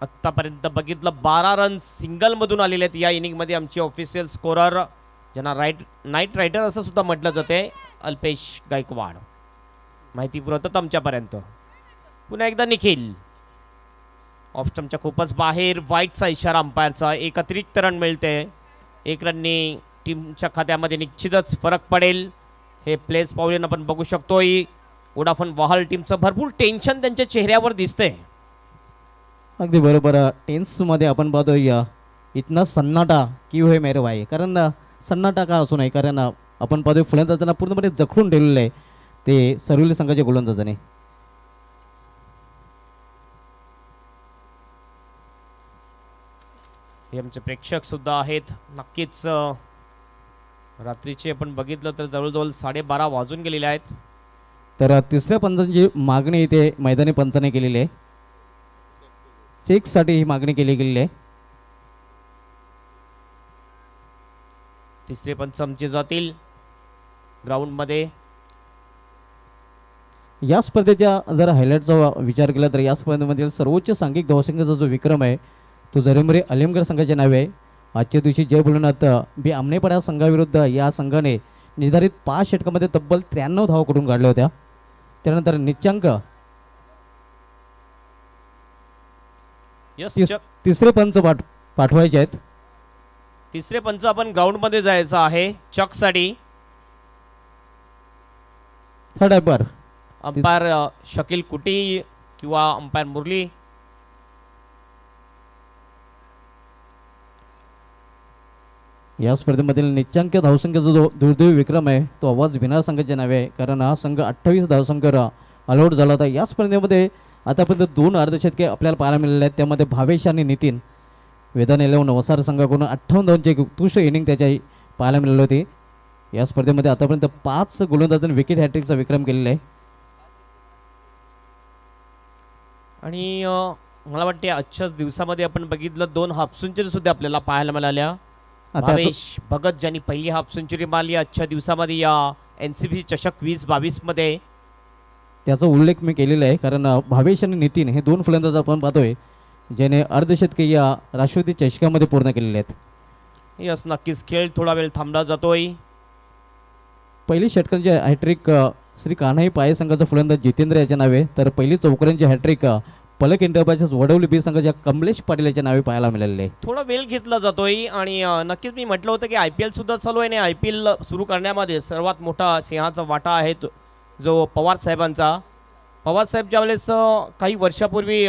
आत्तापर्यंत बघितलं 12 रन सिंगल मधून आलेले आहेत या इनिंग मध्ये. आमचे ऑफिशियल स्कोरर ज्यांना नाईट रायडर असं सुद्धा म्हटलं जाते अल्पेश गायकवाड माहिती पुरवतात आमच्यापर्यंत. पुन्हा एकदा निखिल ऑफ स्टंपच्या खूपच बाहेर. व्हाईटचा इशारा अंपायरचा. 1 अतिरिक्त रन मिळते. 1 रनने टीमच्या खात्यामध्ये निश्चितच फरक पडेल. हे प्लेस पाहून आपण बघू शकतोय वोडाफोन वाहल टीमचं भरपूर टेन्शन त्यांच्या चेहऱ्यावर दिसतंय. अगदी बरोबर. टेन्समध्ये आपण पाहतोय इतना सन्नाटा क्यू है मेरे भाई. कारण सन्नाटा का असू नये, कारण आपण पाहतोय फलंदाजांना पूर्णपणे जखडून ठेवलेलं आहे ते सरवली संघाच्या गोलंदाजाने. हे आमचे प्रेक्षक सुद्धा आहेत. नक्कीच रात्रीचे आपण बघितलं तर जवळजवळ 12:30 वाजून गेलेले आहेत. तर तिसऱ्या पंचांची मागणी इथे मैदानी पंचाने केलेली आहे. चेकसाठी ही मागणी केली गेलेली आहे. तिसरे पंच आमचे जातील ग्राउंडमध्ये. या स्पर्धेच्या जर हायलाईटचा विचार केला तर या स्पर्धेमधील सर्वोच्च सांघिक धावसंख्येचा जो विक्रम आहे तो झरेमरे अलीमगड संघाच्या नावे आहे. आजच्या दिवशी जय भोलेनाथ बी आमनेपाडा संघाविरुद्ध या संघाने निर्धारित 5 षटकामध्ये तब्बल 93 धावा करून काढल्या होत्या. त्यानंतर निच्चांक यस, तिसरे पंच पाठवायचे आहेत. तिसरे पंच आपण ग्राउंडमध्ये जायचं आहे चकसाठी. थर्ड अँपायर अंपायर शकील कुटी किंवा अंपायर मुरली. या स्पर्धेमधील निच्चांक धावसंख्येचा जो दुर्दैवी विक्रम आहे तो आवाज विनार संघाच्या नावे आहे, कारण हा संघ 28 धावसंख्येवर ऑल आउट झाला होता. या स्पर्धेमध्ये आतापर्यंत 2 अर्धशतके आपल्याला पाहायला मिळाले आहेत. त्यामध्ये भावेश आणि नितीन वेदान 11 वसार संघाकडून 58 धावांची एक उत्कृष्ट इनिंग त्याच्या पाहायला मिळाली होती. या स्पर्धेमध्ये आतापर्यंत 5 गोलंदाजांनी विकेट हॅट्रिकचा विक्रम केलेला आहे. आणि मला वाटते आजच्याच दिवसामध्ये आपण बघितलं 2 हाफ सेंचुरी सुद्धा आपल्याला पाहायला मिळाल्या. भावेश भगत ज्यांनी पहिली हाफ सेंचुरी मारली आजच्या दिवसामध्ये या NCB चषक 2022 मध्ये. त्याचा उल्लेख मी केलेला आहे, कारण भावेश आणि नितीन हे 2 फलंदाज आपण पाहतोय ज्याने अर्धशतके या राष्ट्रवादी चषकामध्ये पूर्ण केलेले आहेत. यस, नक्कीच खेळ थोडा वेळ थांबला जातोय. पहिली षटकांची हॅट्रिक श्री कान्हाई पाये संघाचा फलंदाज जितेंद्र याच्या नावे, तर पहिली चौकऱ्यांची हॅट्रिक पलक एंटरप्राइजेस वडवली बी संघाच्या कमलेश पाटील याच्या नावे पाहायला मिळालेले आहे. थोडा वेळ घेतला जातोय आणि नक्कीच मी म्हटलं होतं की IPL सुद्धा चालू आहे आणि IPL सुरू करण्यामध्ये सर्वात मोठा सिंहाचा वाटा आहे जो पवार साहेबांचा. पवार साहेब ज्यावेळेस काही वर्षापूर्वी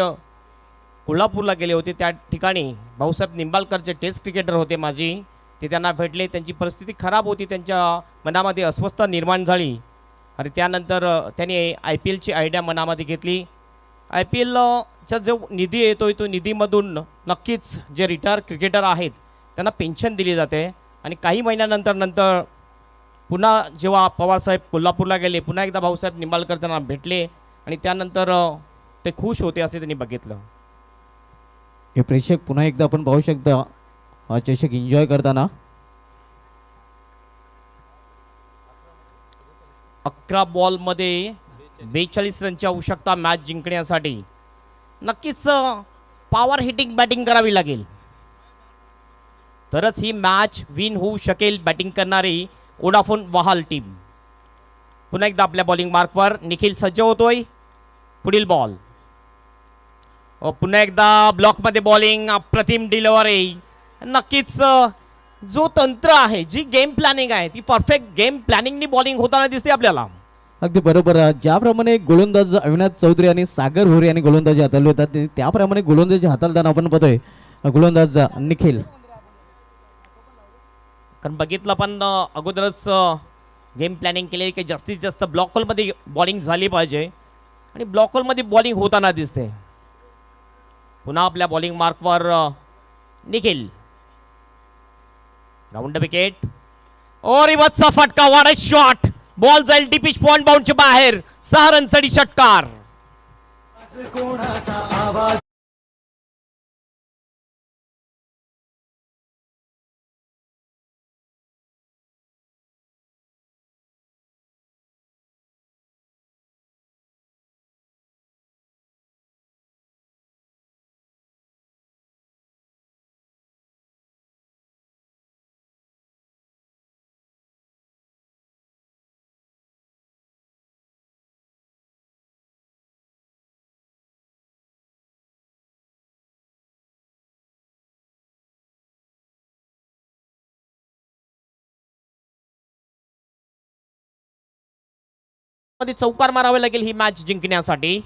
कोल्हापूरला गेले होते त्या ठिकाणी भाऊसाहेब निंबाळकरचे टेस्ट क्रिकेटर होते माजी. ते त्यांना भेटले, त्यांची परिस्थिती खराब होती, त्यांच्या मनामध्ये अस्वस्थता निर्माण झाली आणि त्यानंतर त्यांनी IPLची आयडिया मनामध्ये घेतली. IPLचा जो निधी येतोय तो निधीमधून नक्कीच जे रिटायर क्रिकेटर आहेत त्यांना पेन्शन दिली जाते आणि काही महिन्यानंतर पुन्हा जेव्हा पवारसाहेब कोल्हापूरला गेले पुन्हा एकदा भाऊसाहेब निंबाळकर त्यांना भेटले आणि त्यानंतर ते खुश होते असे त्यांनी बघितलं. हे प्रेक्षक पुन्हा एकदा आपण पाहू शकता हा चषक एन्जॉय करताना. 11 बॉलमध्ये 42 रनची आवश्यकता मॅच जिंकण्यासाठी. नक्कीच पॉवर हिटिंग बॅटिंग करावी लागेल तरच ही मॅच विन होऊ शकेल. बॅटिंग करणारी वोडाफोन वहाल टीम. पुन्हा एकदा आपल्या बॉलिंग मार्कवर निखिल सज्ज होतोय. पुढील बॉल पुन्हा एकदा ब्लॉकमध्ये बॉलिंग, अप्रतिम डिलिव्हरी. नक्कीच जो तंत्र आहे, जी गेम प्लॅनिंग आहे ती परफेक्ट गेम प्लॅनिंगनी बॉलिंग होताना दिसते आपल्याला. अगदी बरोबर. ज्याप्रमाणे गोलंदाज अविनाश चौधरी आणि सागर भोरे यांनी गोलंदाजी हाताळली होतात त्याप्रमाणे गोलंदाजी हाताळताना आपण पाहतोय गोलंदाज निखिल. कारण बघितलं पण अगोदरच गेम प्लॅनिंग केले की जास्तीत जास्त ब्लॉक होलमध्ये बॉलिंग झाली पाहिजे आणि ब्लॉक होलमध्ये बॉलिंग होताना दिसते. पुन्हा आपल्या बॉलिंग मार्कवर निखिल. राऊंड विकेट और रिवर्सचा फटका. वाढ शॉट. बॉल जाईल डीपिच पॉइंट बाउंडच्या बाहेर. 6 रनसाठी षटकार. मध्ये चौकार मारावे लागेल ही मॅच जिंकण्यासाठी.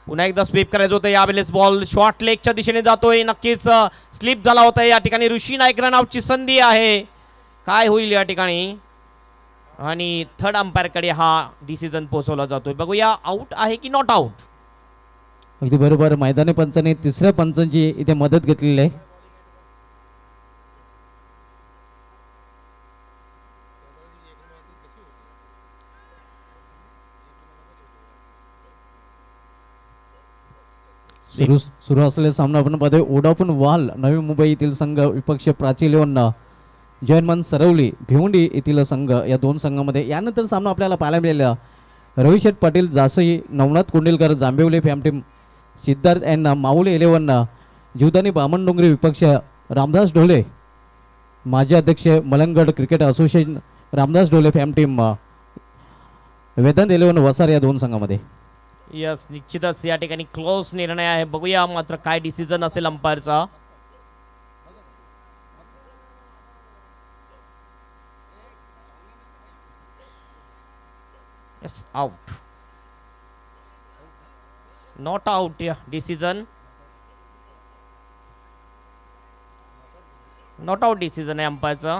पुन्हा एकदा स्वीप करायचं होतं. यावेळेस बॉल शॉर्ट लेगच्या दिशेने जातोय. नक्कीच स्लिप झाला होता या ठिकाणी. ऋषी नाईक रनआउटची संधी आहे. काय होईल या ठिकाणी आणि थर्ड अंपायरकडे हा डिसिजन पोहोचवला जातोय. बघूया आउट आहे की नॉट आउट. अगदी बरोबर. मैदानी पंचाने तिसऱ्या पंचांची इथे मदत घेतलेली आहे. सुरू असलेला सामना आपण पाहतोय ओडापून वाल नवी मुंबई येथील संघ विपक्ष प्राची इलेव्हन जयनमान सरवली भिवंडी येथील संघ या दोन संघामध्ये. यानंतर सामना आपल्याला पाहायला मिळाला Ravisheth Patil Jasai Navnath Kundelkar Jambhivali fam team Siddharth and Mauli eleven Jivdani Bamandongri विपक्ष रामदास ढोले माजी अध्यक्ष Malangad cricket association Ramdas Dhole fam team Vedant eleven Vasar या दोन संघामध्ये. यस, निश्चितच या ठिकाणी क्लोज निर्णय आहे. बघूया मात्र काय डिसिजन असेल अंपायरचा. यस, आउट, नॉट आउट या डिसिजन, नॉट आउट डिसिजन आहे अंपायरचा.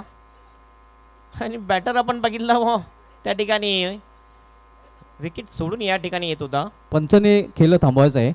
आणि बॅटर आपण बघितलं त्या ठिकाणी विकेट सोडून या ठिकाणी येत होता. पंचाने खेळ थांबवायचं आहे.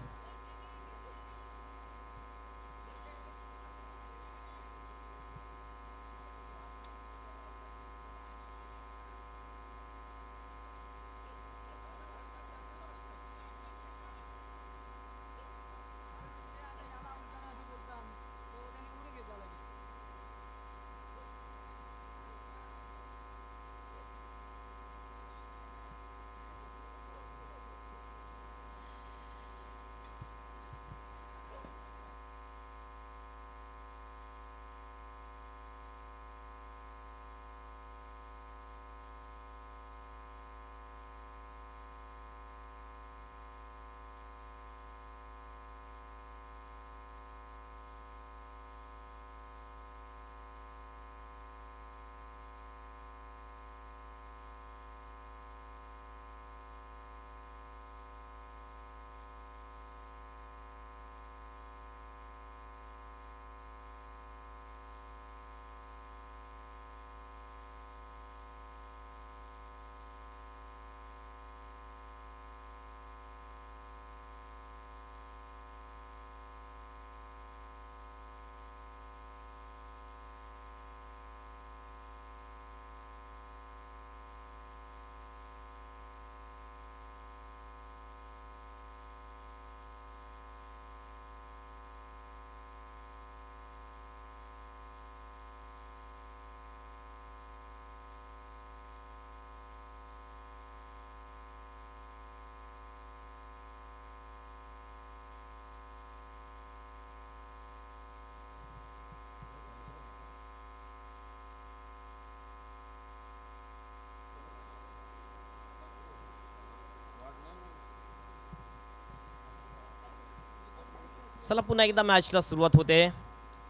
चला पुन्हा एकदा मॅचला सुरुवात होते.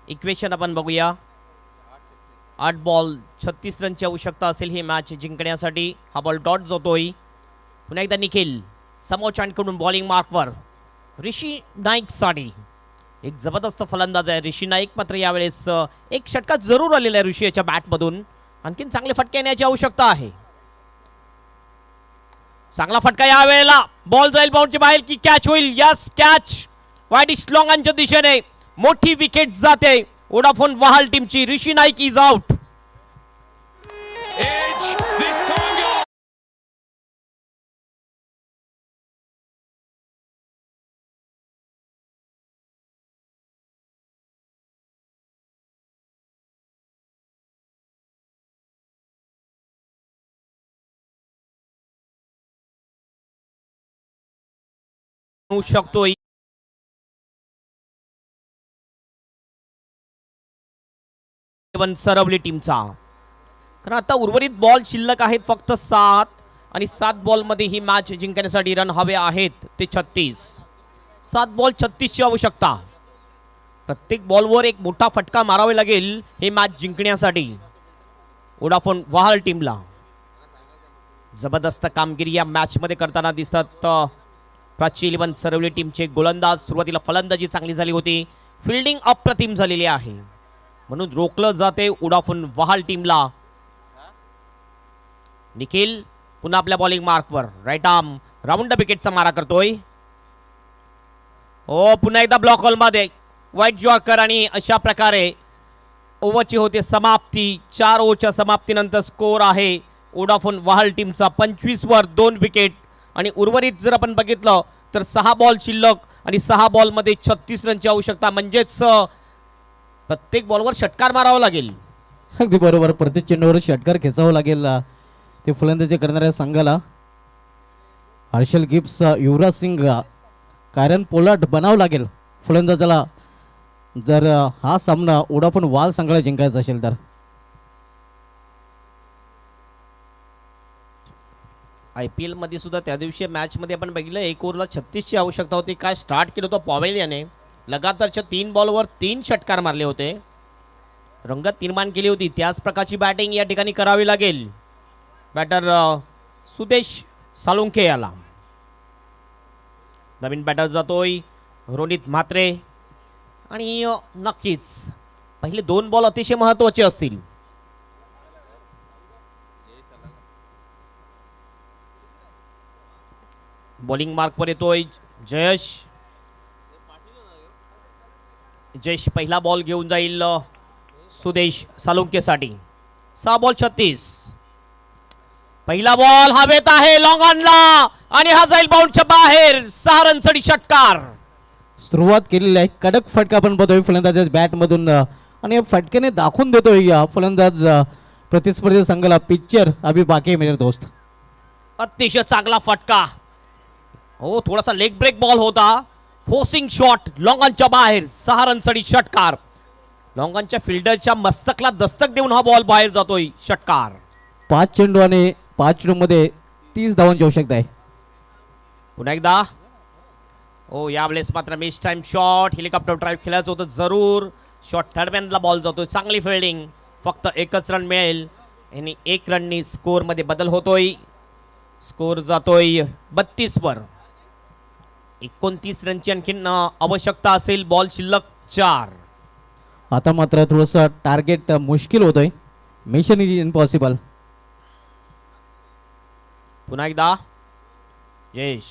इक्वेशन आपण बघूया. 8 बॉल 36 रनची आवश्यकता असेल ही मॅच जिंकण्यासाठी. हा बॉल डॉट जातोय. पुन्हा एकदा निखिल समोरच्यांकडून बॉलिंग मार्कवर ऋषी नाईक साठी. एक जबरदस्त फलंदाज आहे ऋषी नाईक. मात्र यावेळेस एक षटका जरूर आलेला आहे ऋषी याच्या बॅटमधून. आणखीन चांगले फटके येण्याची आवश्यकता आहे. चांगला फटका यावेळेला. बॉल जाईल बाउंड्री बाहेर की कॅच होईल. यस, कॅच वाईड लॉंगांच्या दिशेने. मोठी विकेट जाते वोडाफोन वाहाल टीमची. ऋषी नाईक इज आउट. शकतोय सरवली टीमचा. कारण आता उर्वरित बॉल शिल्लक आहेत फक्त 7 आणि 7 बॉलमध्ये ही मॅच जिंकण्यासाठी रन हवे आहेत ते 36. 7 बॉल 36 ची आवश्यकता. प्रत्येक बॉलवर एक मोठा फटका मारावा लागेल हे मॅच जिंकण्यासाठी वोडाफोन वाहाल टीमला. जबरदस्त कामगिरी या मॅच मध्ये करताना दिसतात प्राची इलेव्हन सरवली टीमचे गोलंदाज. सुरुवातीला फलंदाजी चांगली झाली होती. फिल्डिंग अप्रतिम झालेली आहे म्हणून रोखलं जाते वोडाफोन वाहाल टीमला. निखिल पुन्हा आपल्या बॉलिंग मार्कवर राईट आर्म राऊंड विकेटचा मारा करतोय. हो, पुन्हा एकदा ब्लॉक हॉल मध्ये वाईट यॉर्कर आणि अशा प्रकारे ओव्हरची होते समाप्ती. 4 ओव्हरच्या समाप्तीनंतर स्कोर आहे वोडाफोन वाहाल टीमचा 25 वर 2 विकेट. आणि उर्वरित जर आपण बघितलं तर 6 बॉल शिल्लक आणि 6 बॉलमध्ये 36 रनची आवश्यकता, म्हणजेच प्रत्येक बॉलवर षटकार मारावा लागेल. अगदी बरोबर, प्रत्येक चेंडूवर षटकार खेचावं लागेल ते फलंदाजी करणाऱ्या संघाला. Herschelle Gibbs, Yuvraj Singh, Kieron Pollard बनावं लागेल फलंदाजाला जर हा सामना ओडाफोन वाल संघाला जिंकायचा असेल तर. IPL मध्ये सुद्धा त्या दिवशी मॅच मध्ये आपण बघितलं 1 ओव्हरला 36 ची आवश्यकता होती. काय स्टार्ट केलं होतं पॉवेल याने, लगातारच्या 3 बॉलवर 3 षटकार मारले होते, रंगत निर्माण केली होती. त्याच प्रकारची बॅटिंग या ठिकाणी करावी लागेल बॅटर सुदेश सालुंखे याला. नवीन बॅटर जातोय रोनित म्हात्रे आणि नक्कीच पहिले 2 बॉल अतिशय महत्त्वाचे असतील. बॉलिंग मार्कवर येतोय जयेश. जयेश पहिला बॉल घेऊन जाईल सुदेश सालुंकेसाठी. 6 बॉल 36. पहिला बॉल हवेत आहे लॉंग ऑनला आणि हा जाईल बाउंडच्या बाहेर. 6 रनसाठी षटकार. सुरुवात केलेली आहे, कडक फटका आपण बघतोय फलंदाजाच्या बॅट मधून आणि या फटक्याने दाखवून देतोय या फलंदाज प्रतिस्पर्धी संघाला पिक्चर अभी बाकी है मेरे दोस्त. अतिशय चांगला फटका. हो, थोडासा लेग ब्रेक बॉल होता, फोर्सिंग शॉट लॉंग ऑनच्या बाहेर. 6 रनसाठी षटकार. लॉंग ऑनच्या फिल्डरच्या मस्तकला दस्तक देऊन हा बॉल बाहेर जातोय, षटकार. 5 चेंडू आणि 5 चेंडूमध्ये 30 धावांची आवश्यकता आहे. पुन्हा एकदा हो, यावेळेस मात्र miss time shot. Helicopter drive खेळायचं होतं जरूर. शॉट थर्डमॅनला बॉल जातोय, चांगली फिल्डिंग. फक्त 1च रन मिळेल आणि 1 रननी स्कोअरमध्ये बदल होतोय. स्कोअर जातोय 32 वर. 29 रनची आणखीन आवश्यकता असेल. बॉल शिल्लक 4. आता मात्र थोडंसं टार्गेट मुश्किल होतोय, मिशन इज इम्पॉसिबल. पुन्हा एकदा जयेश.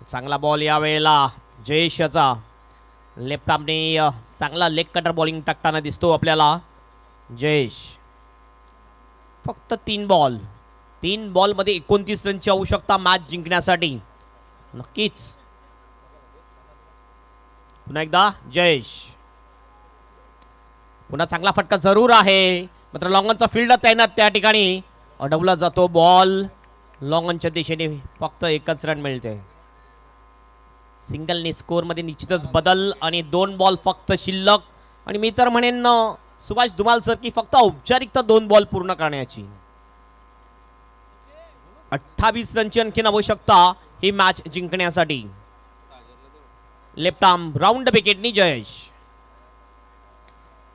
चांगला बॉल यावेळेला जयेश याचा. लेफ्ट आर्मने चांगला लेग कटर बॉलिंग टाकताना दिसतो आपल्याला जयेश. फक्त 3 बॉलमध्ये 29 रनची आवश्यकता मॅच जिंकण्यासाठी. नक्कीच पुन्हा एकदा जयेश. पुन्हा चांगला फटका जरूर आहे, मात्र लॉंगनचा फील्ड तैनात त्या ठिकाणी. अडवला जातो बॉल लॉंगनच्या दिशेने. फक्त 1च रन मिळते. सिंगलने स्कोअरमध्ये निश्चितच बदल आणि 2 बॉल फक्त शिल्लक. आणि मी तर म्हणेन सुभाष धुमाल सर की फक्त औपचारिकता 2 बॉल पूर्ण करण्याची. 28 रनची आणखीन आवश्यकता ही मॅच जिंकण्यासाठी. लेफ्ट आर्म राऊंड विकेटनी जयेश.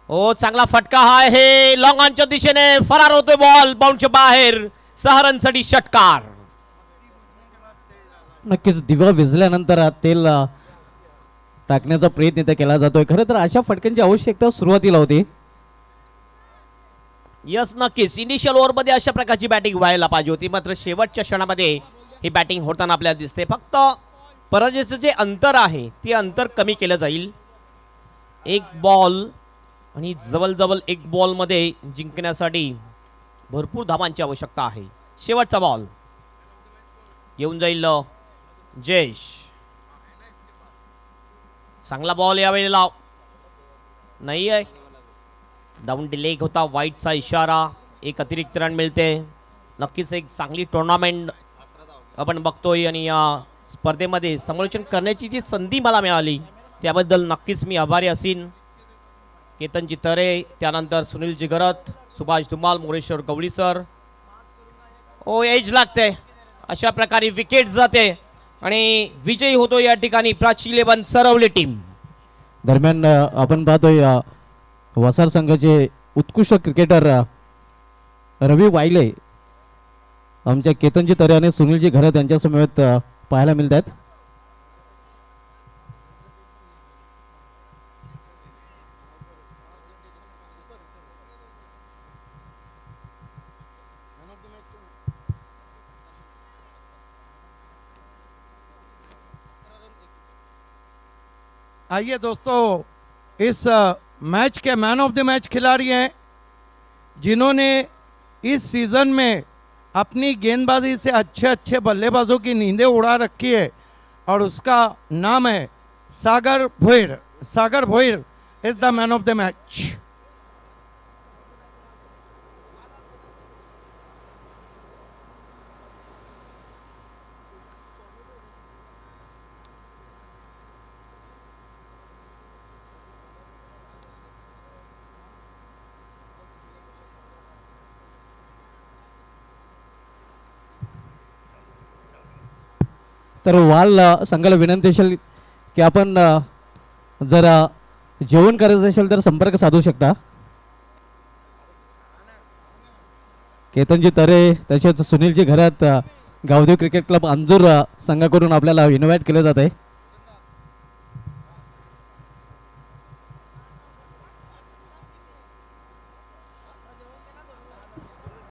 हो, चांगला फटका हा आहे, लॉंग ऑनच्या दिशेने फरार होतोय बॉल बाउंडच्या बाहेर. 6 रनसाठी षटकार. नक्कीच दिवा विझल्यानंतर तेल टाकण्याचा प्रयत्न इथे केला जातोय. खरं तर अशा फटक्यांची आवश्यकता सुरुवातीला होती. यस, नक्कीच इनिशियल ओव्हरमध्ये अशा प्रकारची बॅटिंग व्हायला पाहिजे होती, मात्र शेवटच्या क्षणामध्ये ही बॅटिंग होताना आपल्याला दिसते. फक्त पराजयाचं जे अंतर आहे ते अंतर कमी केलं जाईल. 1 बॉल आणि जवळजवळ 1 बॉलमध्ये जिंकण्यासाठी भरपूर धावांची आवश्यकता आहे. शेवटचा बॉल येऊन जाईल जयेश. चांगला बॉल यावेळेला नाही आहे. डाऊन डिलेग होता, वाईटचा इशारा. 1 अतिरिक्त रन मिळते. नक्कीच एक चांगली टुर्नामेंट आपण बघतोय आणि या स्पर्धेमध्ये समालोचन करण्याची जी संधी मला मिळाली त्याबद्दल नक्कीच मी आभारी असीन. केतनजी तरे, त्यानंतर सुनीलजी गरत, सुभाष धुमाल, मोरेश्वर गवळी सर. ओ, एज लागते. अशा प्रकारे विकेट जाते आणि विजयी होतो या ठिकाणी प्राची 11 सरवली टीम. दरम्यान आपण पाहतोय वसार संघाचे उत्कृष्ट क्रिकेटर रवी वायले आमच्या केतनजी तरे आणि सुनीलजी घरत यांच्या समवेत पाहायला मिळत आहेत. आइए दोस्तों, इस मैच के मैन ऑफ द मैच खिलाड़ी हैं जिन्होंने इस सीज़न में अपनी गेंदबाजी से अच्छे अच्छे बल्लेबाजों की नींदें उड़ा रखी है. और उसका नाम है Sagar Bhoir. Sagar Bhoir is the man of the match. तर वाल संघाला विनंती असेल की आपण जरा जेवण करायचं असेल तर संपर्क साधू शकता. केतनजी तरे तसेच सुनीलजी घरात गावदेव क्रिकेट क्लब अंजूर संघाकडून आपल्याला इन्व्हाइट केलं जात आहे.